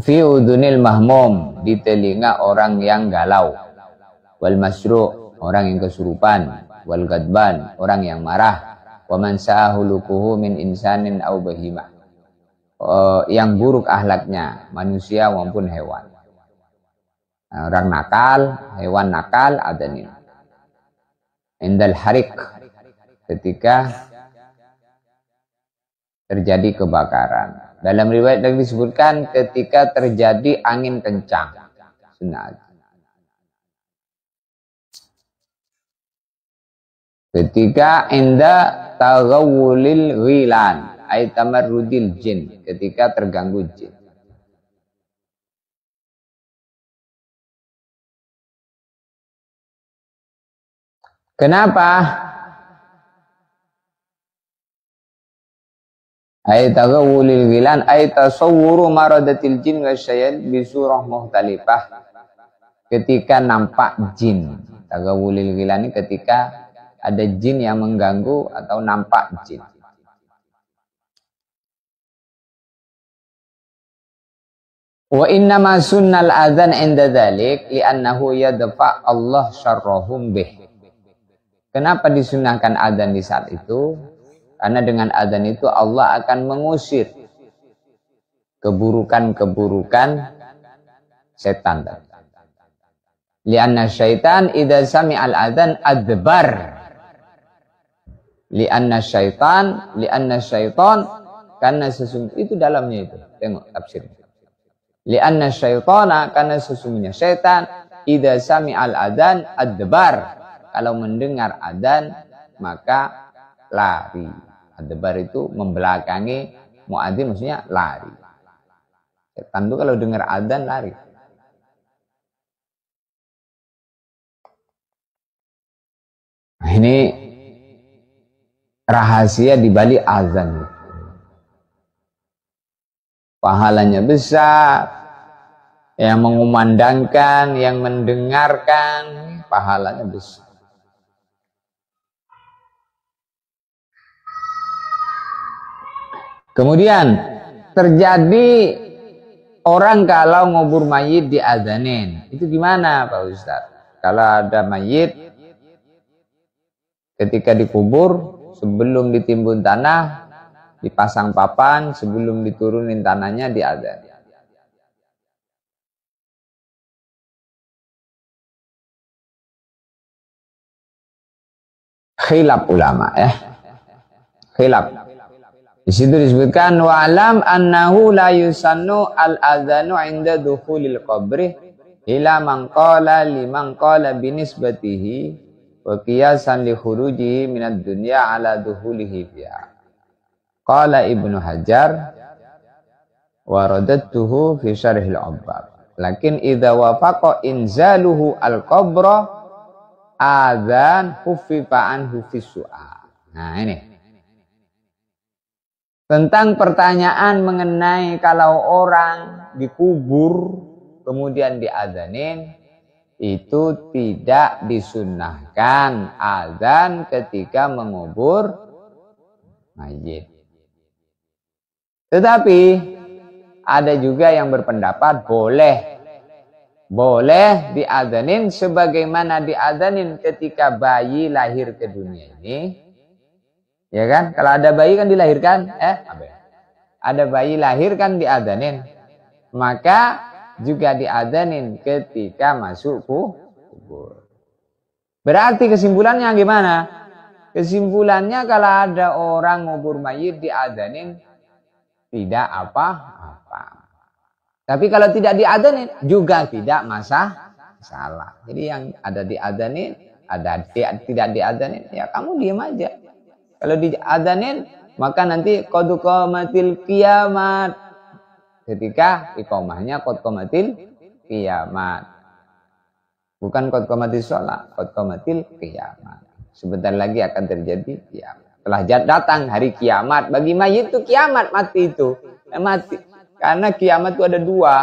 fi udunil mahmum, di telinga orang yang galau, wal masru', orang yang kesurupan, wal gadban, orang yang marah, wa man sa'ahulukuhu min insanin au bahimah, yang buruk ahlaknya manusia maupun hewan. Orang nakal, hewan nakal, adanin. Indal harik, ketika terjadi kebakaran. Dalam riwayat yang disebutkan ketika terjadi angin kencang, sunnah. Ketika inda taghawulil ghilan, ay tamarrudil jin, ketika terganggu jin. Kenapa? Ay taghawulil ghilan ay tasawwuru maradatil jin wasyayad bisurah mukhtalifah, ketika nampak jin. Taghawulil ghilan ini ketika ada jin yang mengganggu atau nampak jin. Wa innama sunnal adzan inda dzalik li'annahu yadfa Allah syarrahum bih. Kenapa disunahkan adzan di saat itu? Karena dengan adzan itu Allah akan mengusir keburukan-keburukan setan. Lianna syaitan idza sami'al adzan adbar. Lianna syaitan karena sesungguhnya itu dalamnya itu. Tengok tafsir. Lianna syaitana, karena sesungguhnya syaitan idza sami'al adzan adbar. Kalau mendengar adzan maka lari. Adbar itu membelakangi muadzin, maksudnya lari. Setan itu kalau dengar adzan lari. Nah, ini rahasia di balik azan. Pahalanya besar, yang mengumandangkan, yang mendengarkan, pahalanya besar. Kemudian terjadi orang kalau ngubur mayit diadzanin. Itu gimana Pak Ustadz? Kalau ada mayit ketika dikubur, sebelum ditimbun tanah, dipasang papan, sebelum diturunin tanahnya diadzan. Khilaf ulama ya. Khilaf. Di situ disebutkan wa'alam annahu la yusannu al-adzanu 'inda dukhulil qabri ila man qala liman qala binisbatihi wa qiyasan li khurujihi minad dunya ala dukhulihi fiha. Qala Ibnu Hajar wa radattuhu fi syarhil 'Abbab. Lakin idza wafaqa inzaluhu al-qabra adzan khuffifa anhu fi su'al. Nah ini tentang pertanyaan mengenai kalau orang dikubur kemudian diadzanin, itu tidak disunnahkan azan ketika mengubur mayit. Tetapi ada juga yang berpendapat boleh diadzanin sebagaimana diadzanin ketika bayi lahir ke dunia ini. Ya kan? Kalau ada bayi kan dilahirkan, ada bayi lahir kan diadzanin. Maka juga diadzanin ketika masuk kubur. Berarti kesimpulannya gimana? Kesimpulannya kalau ada orang ngubur mayit diadzanin tidak apa-apa. Tapi kalau tidak diadzanin juga tidak masalah. salah. Jadi yang ada diadzanin, tidak diadzanin, ya kamu diam aja. Kalau diadzanin, maka nanti qad qamatil kiamat. Ketika iqamahnya qad qamatil kiamat. Bukan qad qamatis sholat, qad qamatil kiamat. Sebentar lagi akan terjadi kiamat. Telah datang hari kiamat. Bagi mayit itu kiamat, mati itu. Mati. Karena kiamat itu ada dua.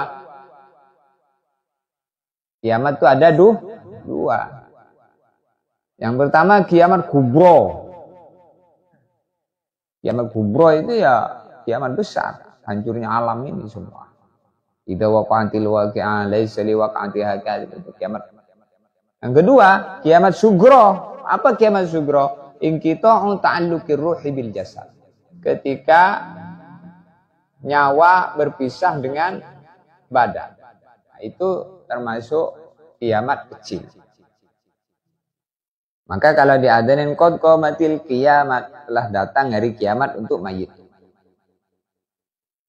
Kiamat itu ada dua. Yang pertama kiamat kubro. Kiamat kubro itu ya kiamat besar. Hancurnya alam ini semua. Idza waqa'atil waqi'ah laisa liwaqa'atiha kadhib. Itu kiamat. Yang kedua, kiamat sugro. Apa kiamat sugro? Inqita'u ta'alluqir ruhi bil jasad. Ketika nyawa berpisah dengan badan. Nah, itu termasuk kiamat kecil. Maka kalau diadzanin qad qamatil kiamat, telah datang hari kiamat untuk mayit.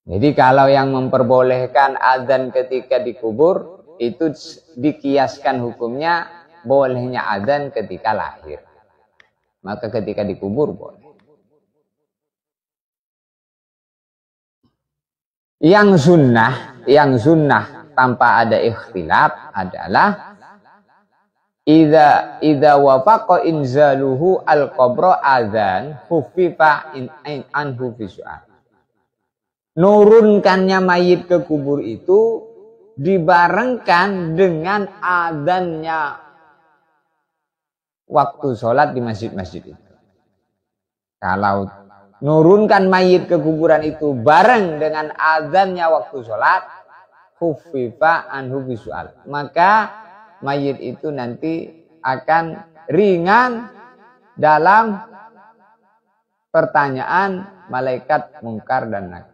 Jadi kalau yang memperbolehkan adzan ketika dikubur, itu dikiaskan hukumnya bolehnya adzan ketika lahir. Maka ketika dikubur boleh. Yang sunnah tanpa ada ikhtilaf adalah idza wafaqa inzaluhu al-qabra adzan khufifa anhu fi su'al. Nurunkannya mayit ke kubur itu dibarengkan dengan adzannya waktu sholat di masjid-masjid itu. Kalau nurunkan mayit ke kuburan itu bareng dengan adzannya waktu sholat, khufifa anhu bisu'al. Maka mayit itu nanti akan ringan dalam pertanyaan malaikat mungkar dan nakir.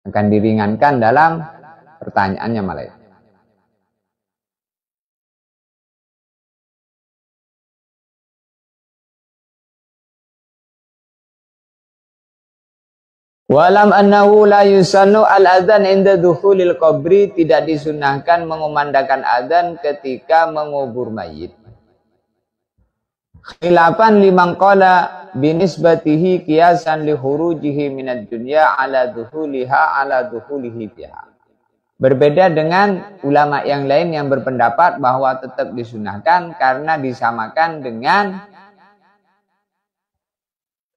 Akan diringankan dalam pertanyaannya malaikat. Walam annahu la yusannu al-adzan inda dukhulil qabri, tidak disunahkan mengumandangkan adzan ketika mengubur mayit. Khilafan liman qala binisbatihi qiyasan li khurujihi minad dunya ala dukhulihi biha. Berbeda dengan ulama yang lain yang berpendapat bahwa tetap disunahkan karena disamakan dengan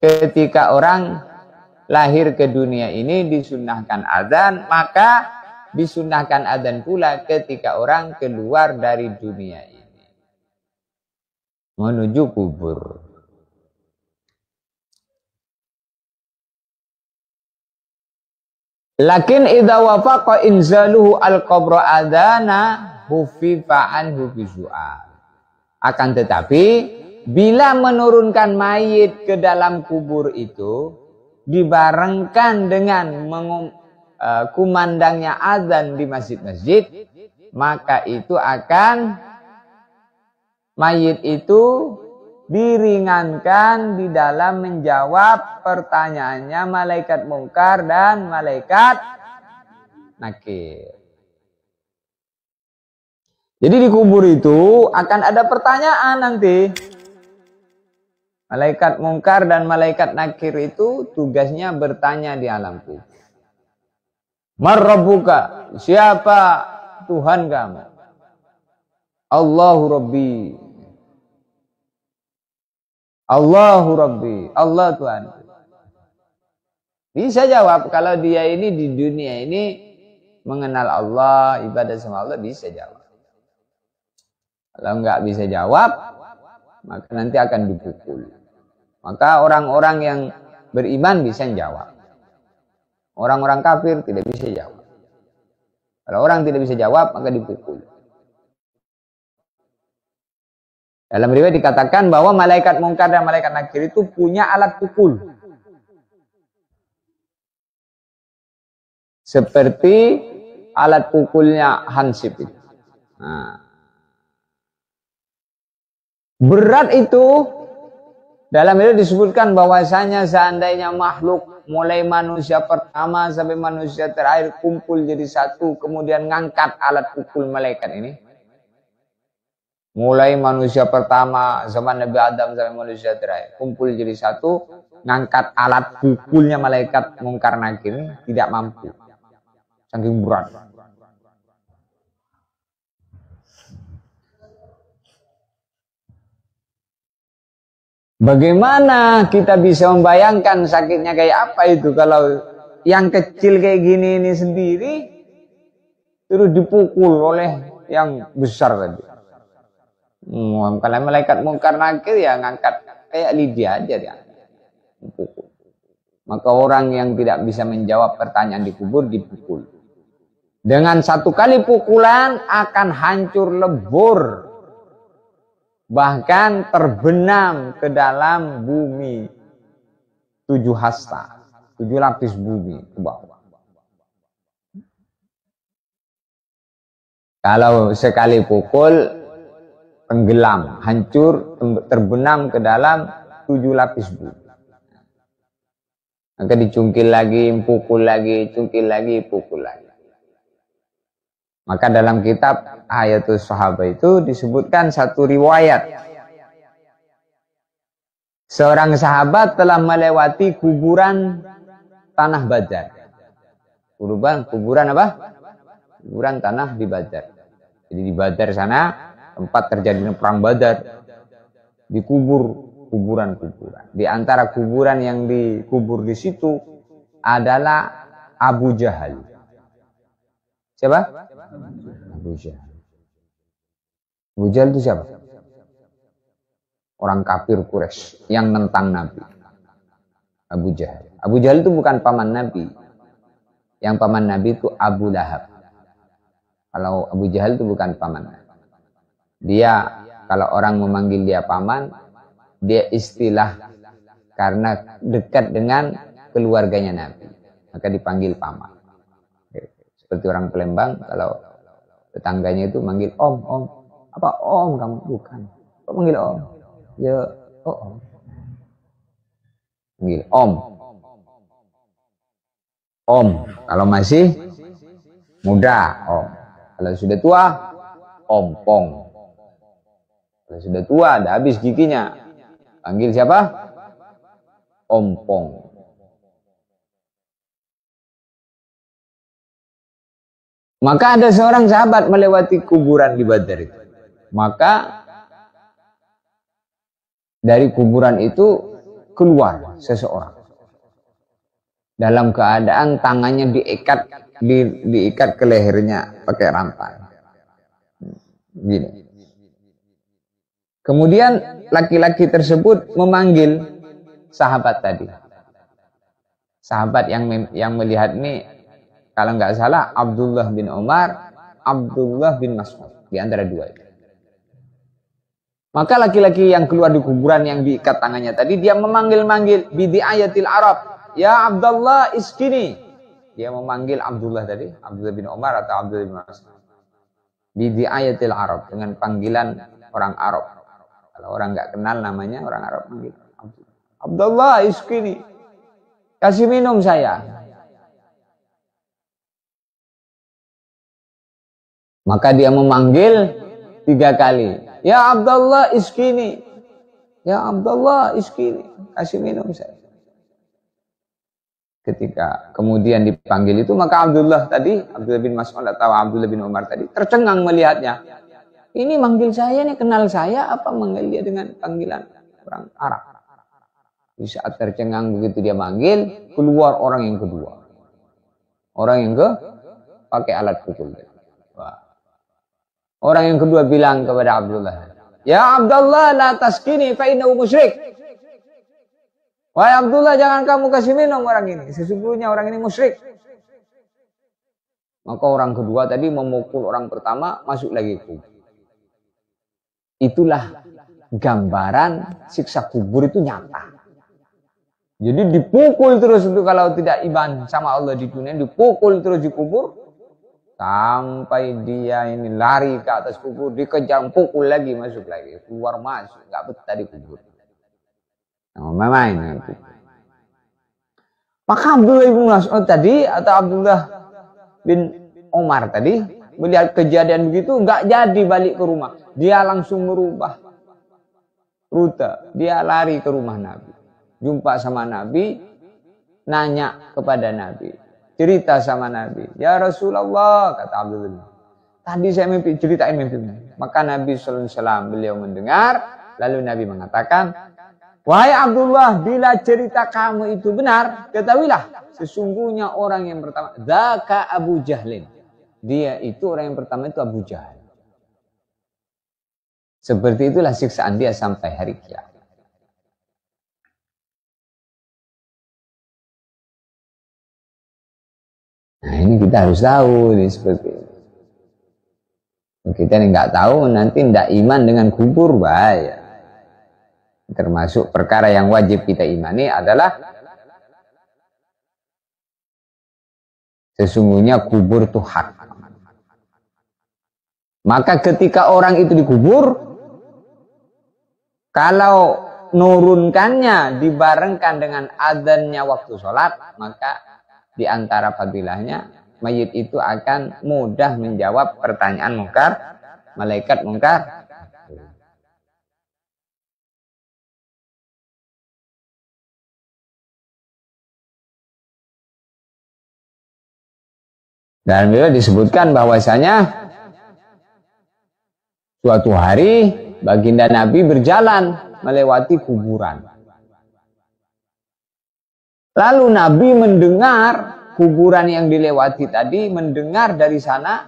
ketika orang lahir ke dunia ini disunahkan adzan, maka disunahkan adzan pula ketika orang keluar dari dunia ini menuju kubur. Lakin idza wafaqa inzaluhu al-qabra adzana hufifa anhu bisu'al. Akan tetapi bila menurunkan mayit ke dalam kubur itu dibarengkan dengan kumandangnya azan di masjid-masjid, maka itu akan mayit itu diringankan di dalam menjawab pertanyaannya malaikat mungkar dan malaikat nakir. Jadi di kubur itu akan ada pertanyaan nanti. Malaikat mungkar dan malaikat nakir itu tugasnya bertanya di alam kubur. Marrabbuka, siapa Tuhan kamu? Allahu Rabbi. Allahu Rabbi, Allah Tuhan. Bisa jawab kalau dia ini di dunia ini mengenal Allah, ibadah sama Allah, bisa jawab. Kalau enggak bisa jawab, maka nanti akan dipukul. Maka orang-orang yang beriman bisa jawab. Orang-orang kafir tidak bisa jawab. Kalau orang tidak bisa jawab, maka dipukul. Dalam riwayat dikatakan bahwa malaikat mungkar dan malaikat nakir itu punya alat pukul. Seperti alat pukulnya hansip itu. Nah. Berat itu Dalam itu disebutkan bahwasanya seandainya makhluk mulai manusia pertama sampai manusia terakhir kumpul jadi satu, kemudian ngangkat alat pukul malaikat ini. Mulai manusia pertama zaman Nabi Adam sampai manusia terakhir kumpul jadi satu, ngangkat alat pukulnya malaikat Mungkar Nakir ini tidak mampu. Saking berat. Bagaimana kita bisa membayangkan sakitnya kayak apa itu kalau yang kecil kayak gini ini sendiri terus dipukul oleh yang besar tadi. Kalau malaikat Mungkar Nakir ya ngangkat kayak Lydia aja dia. Dipukul. Maka orang yang tidak bisa menjawab pertanyaan dikubur dipukul. Dengan satu kali pukulan akan hancur lebur. Bahkan terbenam ke dalam bumi 7 hasta, 7 lapis bumi ke bawah. Kalau sekali pukul tenggelam, hancur, terbenam ke dalam 7 lapis bumi. Maka dicungkil lagi, pukul lagi, cungkil lagi, pukul lagi. Maka dalam kitab Hayatus Sahabat itu disebutkan satu riwayat. Seorang sahabat telah melewati kuburan tanah Badar. Kuburan apa? Kuburan tanah di Badar. Jadi di Badar sana tempat terjadinya perang Badar. Dikubur kuburan-kuburan. Di antara kuburan yang dikubur di situ adalah Abu Jahal. Siapa? Abu Jahal. Abu Jahal itu siapa? Orang kafir Quraisy yang nentang Nabi. Abu Jahal. Abu Jahal itu bukan paman Nabi. Yang paman Nabi itu Abu Lahab. Kalau Abu Jahal itu bukan paman Nabi. Dia, kalau orang memanggil dia paman, dia istilah karena dekat dengan keluarganya Nabi. Maka dipanggil paman. Seperti orang Palembang, kalau tetangganya itu manggil om. Apa om kamu? Bukan. Kok manggil om? Ya, om. Manggil om. Om. Kalau masih muda, om. Kalau sudah tua, ompong. Kalau sudah tua, ada habis giginya. Panggil siapa? Ompong. Maka ada seorang sahabat melewati kuburan di Badar itu. Maka dari kuburan itu keluar seseorang. Dalam keadaan tangannya diikat ke lehernya pakai rantai. Gini. Kemudian laki-laki tersebut memanggil sahabat tadi. Sahabat yang melihat ini, kalau nggak salah Abdullah bin Umar, Abdullah bin Mas'ud, di antara dua itu. Maka laki-laki yang keluar di kuburan yang diikat tangannya tadi, dia memanggil-manggil bidi ayatil Arab, ya Abdullah iskini. Dia memanggil Abdullah tadi, Abdullah bin Umar atau Abdullah bin Mas'ud. Bidi ayatil Arab, dengan panggilan orang Arab. Kalau orang nggak kenal namanya, orang Arab manggil Abdullah iskini, kasih minum saya. Maka dia memanggil 3 kali. Ya Abdullah iskini. Ya Abdullah iskini. Kasih minum saya. Ketika kemudian dipanggil itu, maka Abdullah tadi, Abdullah bin Mas'ud atau Abdullah bin Umar tadi, tercengang melihatnya. Ini manggil saya, ini kenal saya, apa manggil dia dengan panggilan orang Arab. Di saat tercengang begitu dia manggil, keluar orang yang kedua. Orang yang pakai alat pukul. Wah. Orang yang kedua bilang kepada Abdullah, ya Abdullah la taskini fa innahu musyrik. Wahai Abdullah, jangan kamu kasih minum orang ini, sesungguhnya orang ini musyrik. Maka orang kedua tadi memukul orang pertama, masuk lagi kubur. Itulah gambaran siksa kubur itu nyata. Jadi dipukul terus itu, kalau tidak iman sama Allah di dunia, dipukul terus di kubur sampai dia ini lari ke atas kubur, dikejar, pukul lagi, masuk lagi, keluar masuk, nggak betah di kubur. main itu. Maka Abdullah bin Mas'ud tadi atau Abdullah bin Umar tadi melihat kejadian begitu nggak jadi balik ke rumah. Dia langsung merubah rute. Dia lari ke rumah Nabi. Jumpa sama Nabi, nanya kepada Nabi. Cerita sama Nabi. Ya Rasulullah, kata Abdullah. Tadi saya mimpi, ceritain mimpi. Maka Nabi SAW beliau mendengar. Lalu Nabi mengatakan, wahai Abdullah, bila cerita kamu itu benar, ketahuilah, sesungguhnya orang yang pertama, Dzaka Abu Jahlin. Dia itu orang yang pertama itu Abu Jahal. Seperti itulah siksaan dia sampai hari kiamat. Nah ini kita harus tahu ini seperti ini. Kita nggak tahu nanti tidak iman dengan kubur bahaya. Termasuk perkara yang wajib kita imani adalah sesungguhnya kubur itu hak. Maka ketika orang itu dikubur, kalau nurunkannya dibarengkan dengan adzannya waktu sholat, maka di antara fadilahnya mayit itu akan mudah menjawab pertanyaan mungkar, malaikat mungkar. Dan beliau disebutkan bahwasanya suatu hari baginda Nabi berjalan melewati kuburan. Lalu Nabi mendengar kuburan yang dilewati tadi, mendengar dari sana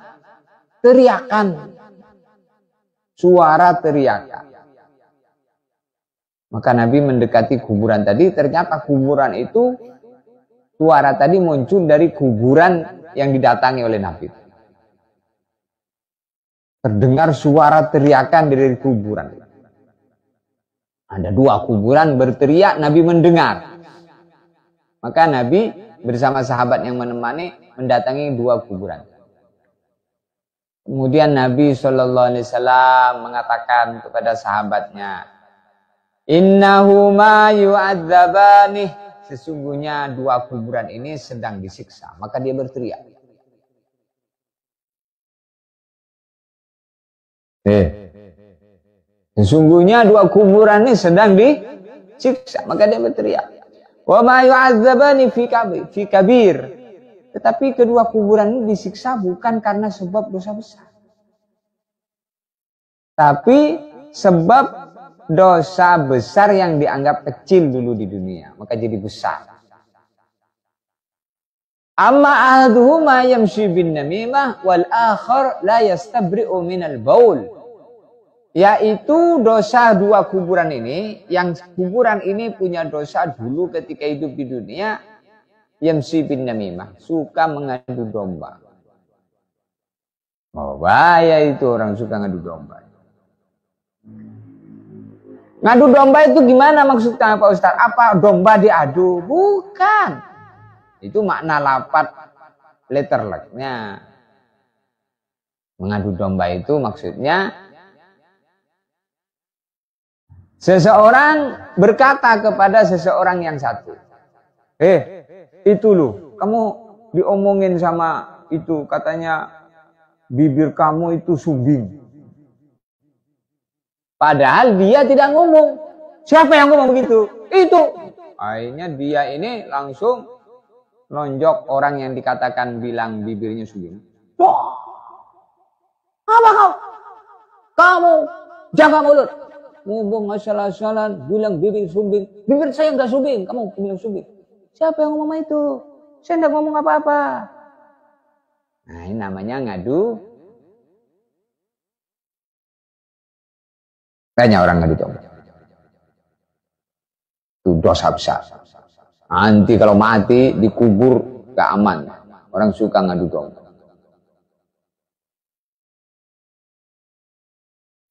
teriakan, suara teriakan. Maka Nabi mendekati kuburan tadi, ternyata kuburan itu, suara tadi muncul dari kuburan yang didatangi oleh Nabi. Terdengar suara teriakan dari kuburan. Ada dua kuburan berteriak, Nabi mendengar. Maka Nabi bersama sahabat yang menemani mendatangi dua kuburan. Kemudian Nabi SAW mengatakan kepada sahabatnya, Innahuma yu'adzabani. Sesungguhnya dua kuburan ini sedang disiksa. Maka dia berteriak. Sesungguhnya dua kuburan ini sedang disiksa. Maka dia berteriak. Wa ma yu'adzabani fi kabir. Tetapi kedua kuburan ini disiksa bukan karena sebab dosa besar. Tapi sebab dosa besar yang dianggap kecil dulu di dunia. Maka jadi besar. Amma ahaduhuma yamshi bin namimah wal akhar la yastabri'u minal baul. Yaitu dosa dua kuburan ini, yang kuburan ini punya dosa dulu ketika hidup di dunia, yamshi bin namimah, suka mengadu domba. Oh bahaya itu orang suka ngadu domba. Ngadu domba itu gimana maksudnya Pak Ustaz? Apa domba diadu? Bukan. Itu makna lapat letterleknya. Mengadu domba itu maksudnya seseorang berkata kepada seseorang yang satu, itu loh, kamu diomongin sama itu, katanya bibir kamu itu sumbing. Padahal dia tidak ngomong. Siapa yang ngomong begitu? Itu. Akhirnya dia ini langsung nonjok orang yang dikatakan bilang bibirnya sumbing. Wah, apa kau? Kamu jaga mulut. Ngomong asal-asalan, bilang bibir sumbing. Bibir saya enggak sumbing, kamu bilang sumbing. Siapa yang ngomong itu? Saya enggak ngomong apa-apa. Nah, ini namanya ngadu. Banyak orang ngadu domba. Itu dosa besar. Nanti kalau mati dikubur gak aman. Orang suka ngadu domba.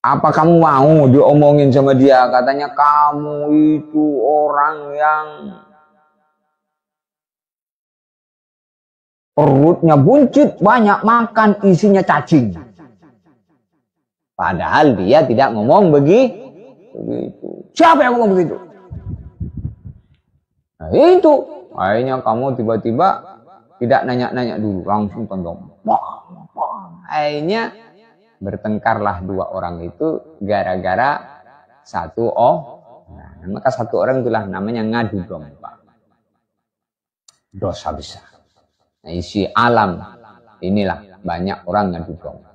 Apa kamu mau diomongin sama dia? Katanya kamu itu orang yang perutnya buncit, banyak makan, isinya cacing. Padahal dia tidak ngomong begitu. Siapa yang ngomong begitu? Nah, itu akhirnya kamu tiba-tiba tidak nanya-nanya dulu, langsung tonjok. Akhirnya bertengkarlah dua orang itu gara-gara satu nah, maka satu orang itulah namanya ngadu domba. Dosa besar. Nah, isi alam inilah banyak orang ngadu domba.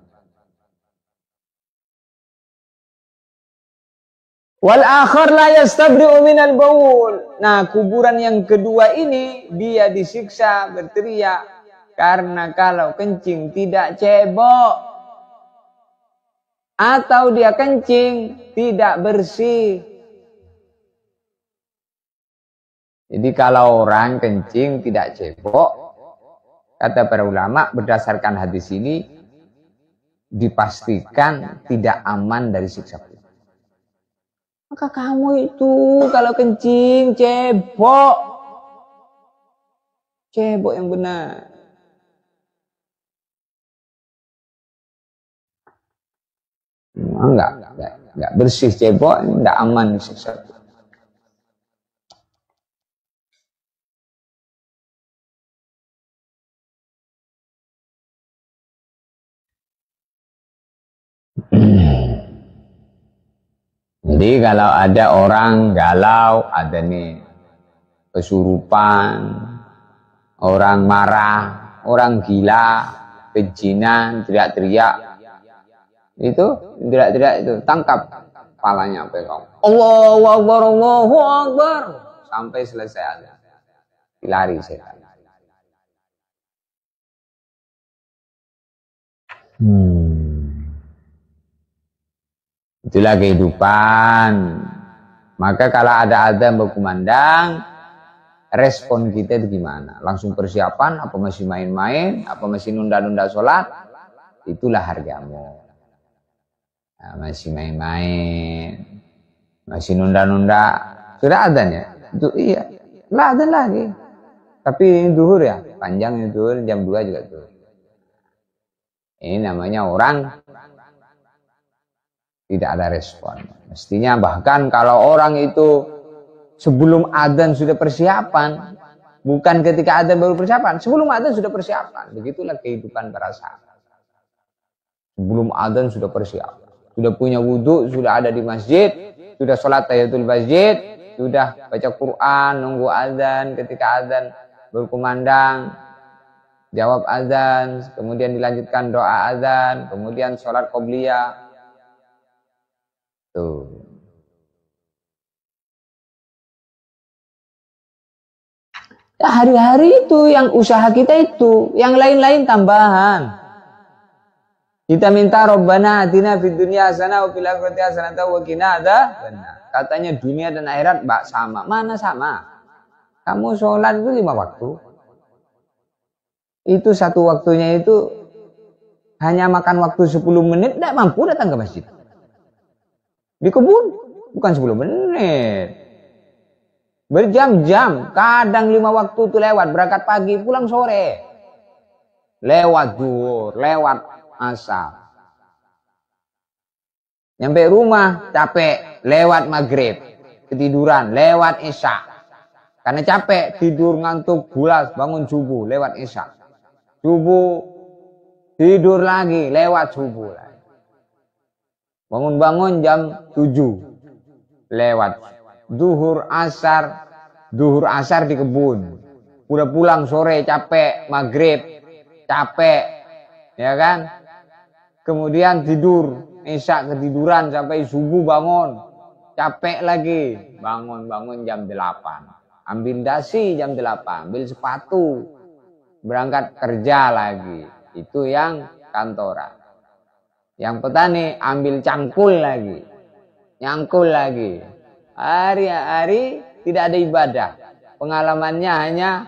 Wal akhar la yastabri'u minal baul. Nah, kuburan yang kedua ini dia disiksa berteriak karena kalau kencing tidak cebok atau dia kencing tidak bersih. Jadi kalau orang kencing tidak cebok, kata para ulama berdasarkan hadis ini dipastikan tidak aman dari siksa kubur. Maka kamu itu kalau kencing cebok yang benar. Enggak bersih cebok, enggak aman siksa kubur. Jadi kalau ada orang galau, ada nih kesurupan, orang marah, orang gila, pejinan, teriak-teriak, itu teriak-teriak itu tangkap kepalanya pegang. Allahu Akbar, Allahu Akbar, sampai selesai azan. Dilari setan. Itulah kehidupan. Maka kalau ada azan berkumandang, respon kita itu gimana? Langsung persiapan, apa masih main-main, apa masih nunda-nunda sholat? Itulah hargamu. Nah, masih main-main, masih nunda-nunda. Sudah azan ya? Itu iya. Lah azan lagi. Tapi ini duhur ya, panjang ini duhur, jam 2 juga duhur. Ini namanya orang tidak ada respon. Mestinya bahkan kalau orang itu sebelum adzan sudah persiapan, bukan ketika adzan baru persiapan, sebelum adzan sudah persiapan. Begitulah kehidupan para sahabat. Sebelum adzan sudah persiapan, sudah punya wudhu, sudah ada di masjid, sudah sholat tahiyatul masjid, sudah baca Quran, nunggu adzan, ketika adzan berkumandang, jawab adzan, kemudian dilanjutkan doa adzan, kemudian sholat qobliyah. Tuh. Ya, hari-hari itu yang usaha kita itu, yang lain-lain tambahan. Kita minta Rabbana atina fid dunya hasanah wa fil akhirati hasanah wa qina adzabannar. Katanya dunia dan akhirat sama. Mana sama? Kamu sholat itu 5 waktu. Itu satu waktunya itu hanya makan waktu 10 menit, tidak mampu datang ke masjid. Di kebun, bukan 10 menit. Berjam-jam, kadang 5 waktu itu lewat. Berangkat pagi, pulang sore. Lewat zuhur, lewat asar. Nyampe rumah, capek. Lewat maghrib, ketiduran. Lewat isya. Karena capek, tidur ngantuk, bulas, bangun subuh. Lewat isya. Subuh, tidur lagi, lewat subuh lagi. Bangun-bangun jam 7 lewat duhur asar di kebun, udah pulang sore capek, maghrib capek, ya kan, kemudian tidur isya ketiduran sampai subuh, bangun capek lagi, bangun jam 8, ambil dasi jam 8, ambil sepatu, berangkat kerja lagi. Itu yang kantoran. Yang petani ambil cangkul lagi, nyangkul lagi. Hari-hari tidak ada ibadah. Pengalamannya hanya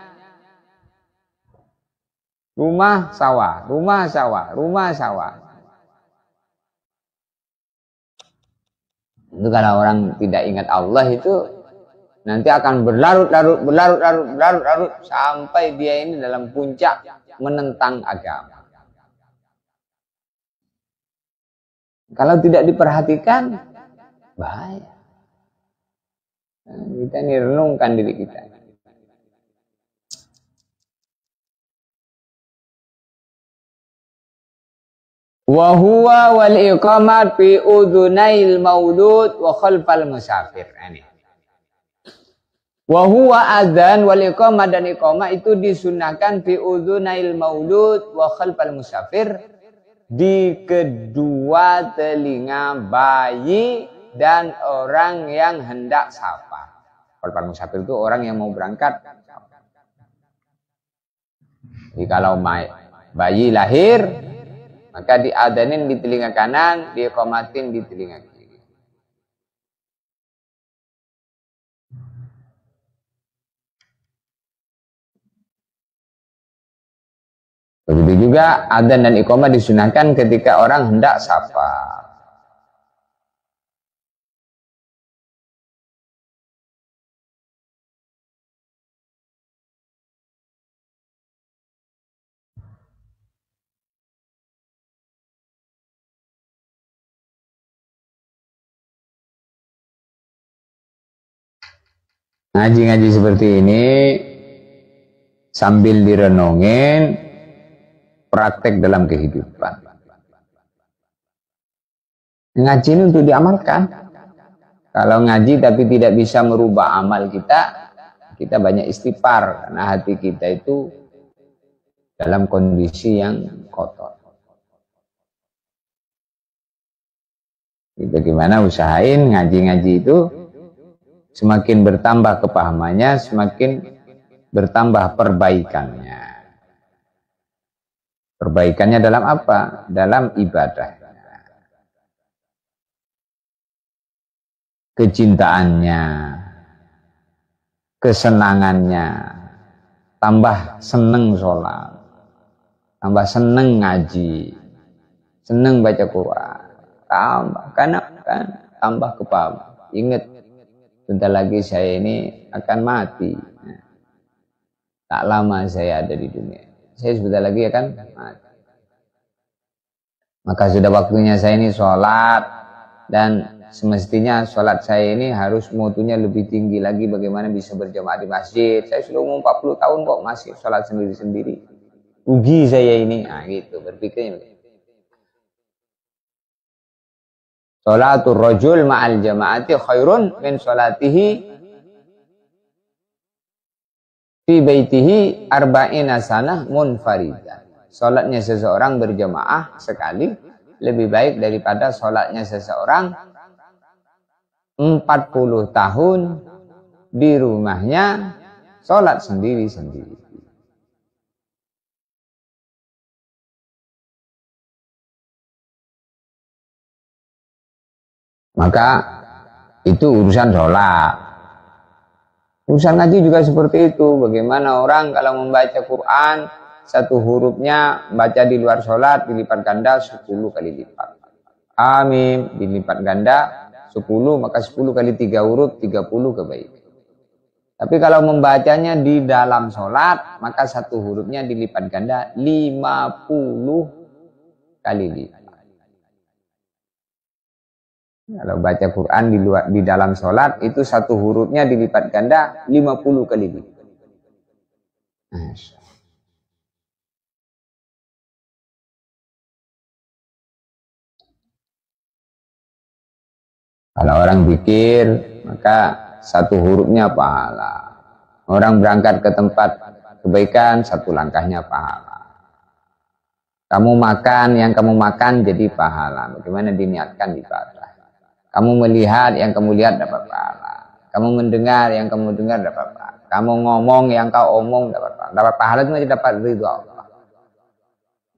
rumah sawah. Itu kalau orang tidak ingat Allah itu nanti akan berlarut-larut sampai dia ini dalam puncak menentang agama. Kalau tidak diperhatikan, bahaya. Kita ini renungkan diri kita. Wa huwa wal iqamat fi udhunail maulud wa khalfal musafir. Ini. Wa huwa adzan wal iqamah dan iqamah itu disunahkan fi udhunail maulud wa khalfal musafir, di kedua telinga bayi dan orang yang hendak safar. Khalfal musafir itu orang yang mau berangkat. Jadi kalau bayi lahir, maka diadanin di telinga kanan, diiqamatin di telinga kiri. Begitu juga adzan dan iqamah disunahkan ketika orang hendak safar. Ngaji-ngaji seperti ini sambil direnungin, praktek dalam kehidupan. Ngaji ini untuk diamalkan. Kalau ngaji tapi tidak bisa merubah amal kita, kita banyak istighfar karena hati kita itu dalam kondisi yang kotor. Bagaimana usahain ngaji-ngaji itu semakin bertambah kepahamannya, semakin bertambah perbaikannya. Perbaikannya dalam apa? Dalam ibadah. Kecintaannya, kesenangannya, tambah seneng sholat, tambah seneng ngaji, seneng baca Quran, tambah kan tambah kepahaman. Ingat, bentar lagi saya ini akan mati. Tak lama saya ada di dunia. Saya sebentar lagi akan mati. Maka sudah waktunya saya ini sholat, dan semestinya sholat saya ini harus mutunya lebih tinggi lagi, bagaimana bisa berjamaah di masjid. Saya sudah umur 40 tahun kok masih sholat sendiri-sendiri. Rugi saya ini. Nah gitu berpikirnya. Sholatul rajul ma'al jama'ati khairun min sholatihi fi baitihi arba'ina sanah munfaridan. Sholatnya seseorang berjamaah sekali lebih baik daripada sholatnya seseorang 40 tahun di rumahnya sholat sendiri-sendiri. Maka itu urusan sholat. Urusan ngaji juga seperti itu. Bagaimana orang kalau membaca Quran, satu hurufnya baca di luar sholat dilipat ganda 10 kali lipat. Amin dilipat ganda 10, maka 10 kali 3 huruf 30 kebaikan. Tapi kalau membacanya di dalam sholat, maka satu hurufnya dilipat ganda 50 kali lipat. Kalau baca Quran di dalam sholat, itu satu hurufnya dilipat ganda 50 kali lipat. Kalau orang zikir, maka satu hurufnya pahala. Orang berangkat ke tempat kebaikan, satu langkahnya pahala. Kamu makan, yang kamu makan jadi pahala. Bagaimana diniatkan ibadah. Kamu melihat, yang kamu lihat dapat pahala. Kamu mendengar, yang kamu dengar dapat pahala. Kamu ngomong, yang kau omong dapat pahala. Dapat pahala itu masih dapat ridho Allah.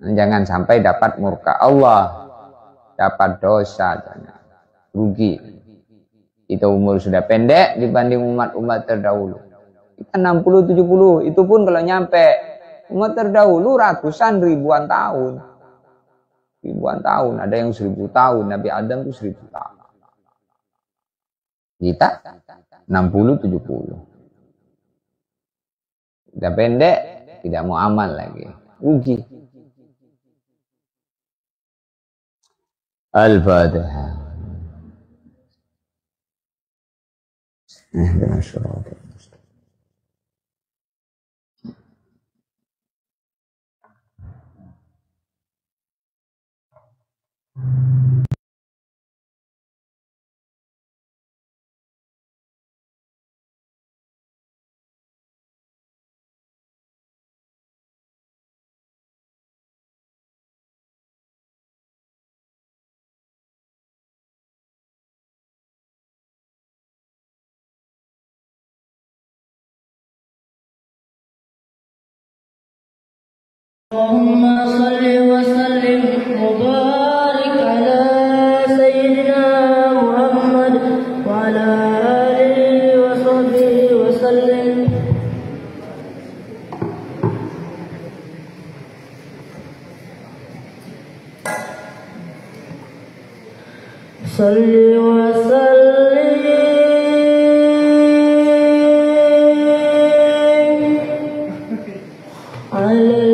Jangan sampai dapat murka Allah. Dapat dosa. Rugi. Kita umur sudah pendek dibanding umat-umat terdahulu. Kita 60-70. Itu pun kalau nyampe. Umat terdahulu ratusan ribuan tahun. Ribuan tahun. Ada yang 1000 tahun. Nabi Adam itu 1000 tahun. Kita 60-70. Sudah pendek, tidak mau amal lagi. Rugi. Al-Fatihah. Dengan syurga. اللهم صل وسلم وبارك على سيدنا محمد وعلى آله وصحبه وسلم. صل وسلم على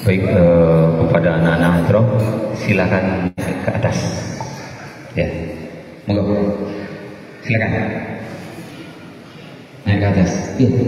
Baik, kepada anak-anak hadroh silakan ke atas. Ya, monggo. Silakan. Naik ke atas. Iya.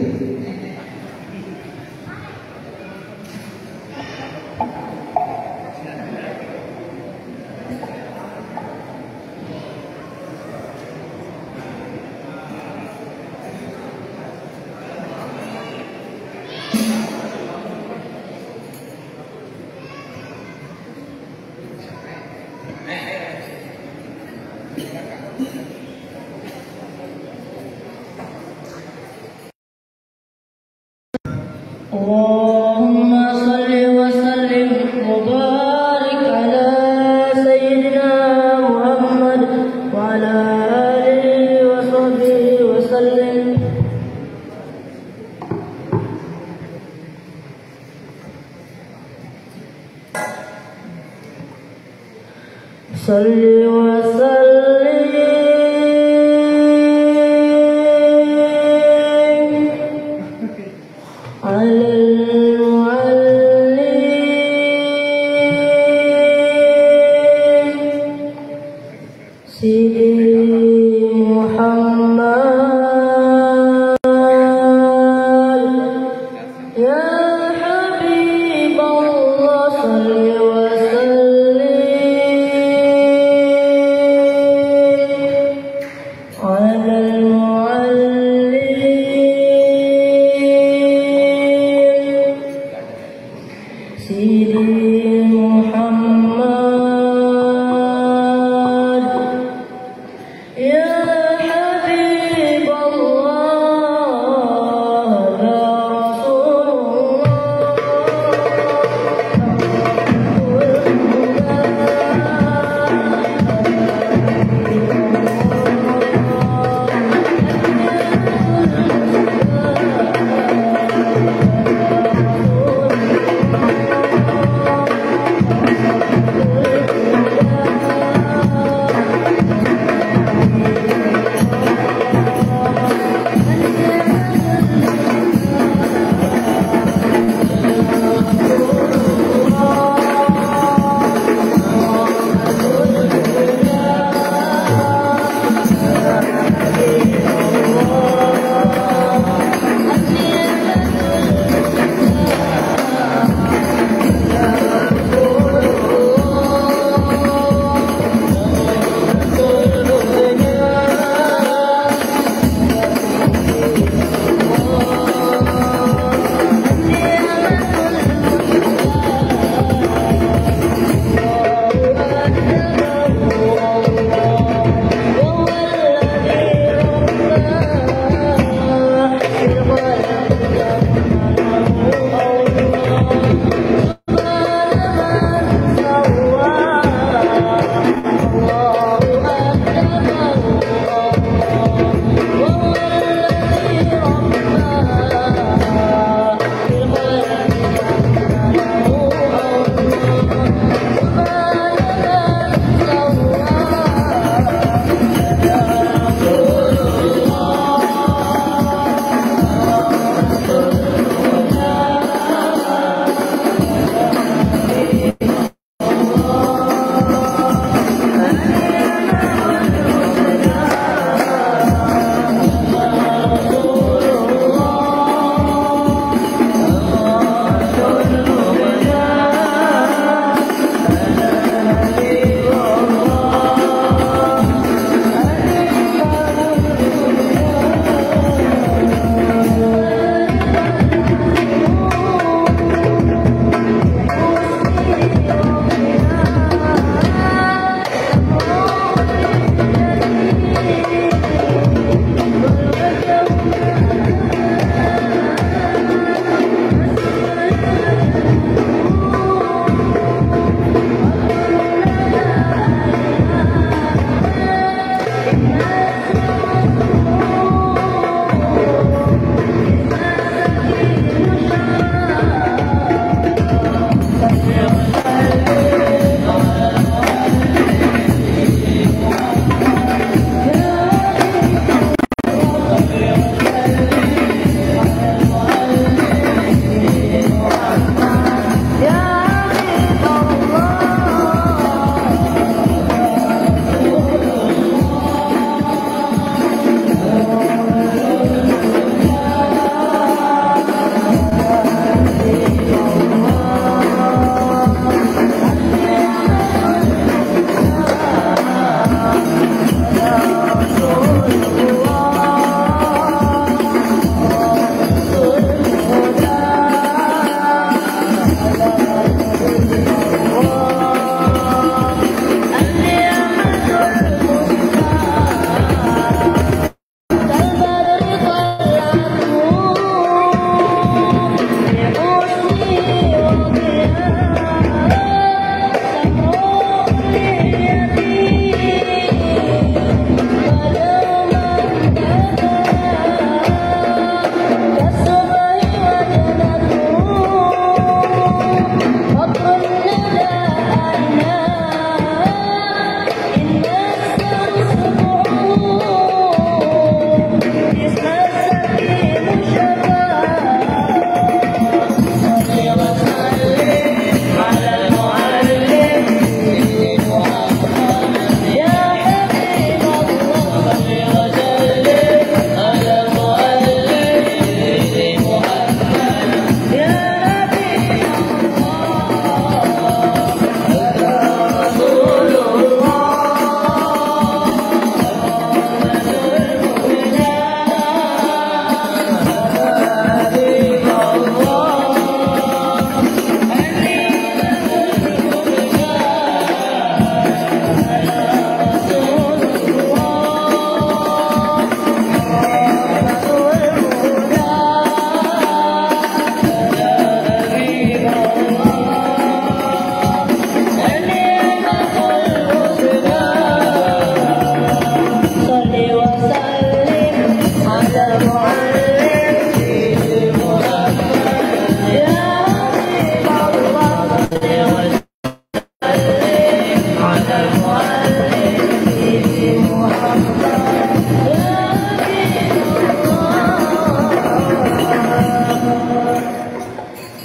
اللهم صل وسلم وبارك على سيدنا محمد وعلى آله وصحبه وسلم. صل وسلم على المعلم سيدي محمد يا حبيب الله صل وسلم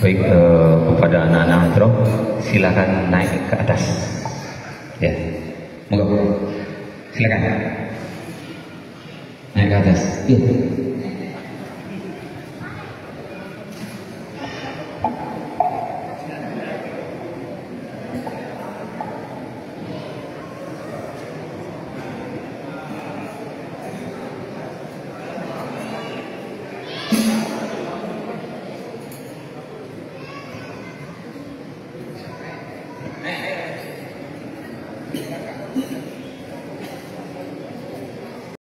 Baik, kepada anak-anak hadroh silakan naik ke atas. Ya, monggo. Silakan. Naik ke atas. Iya.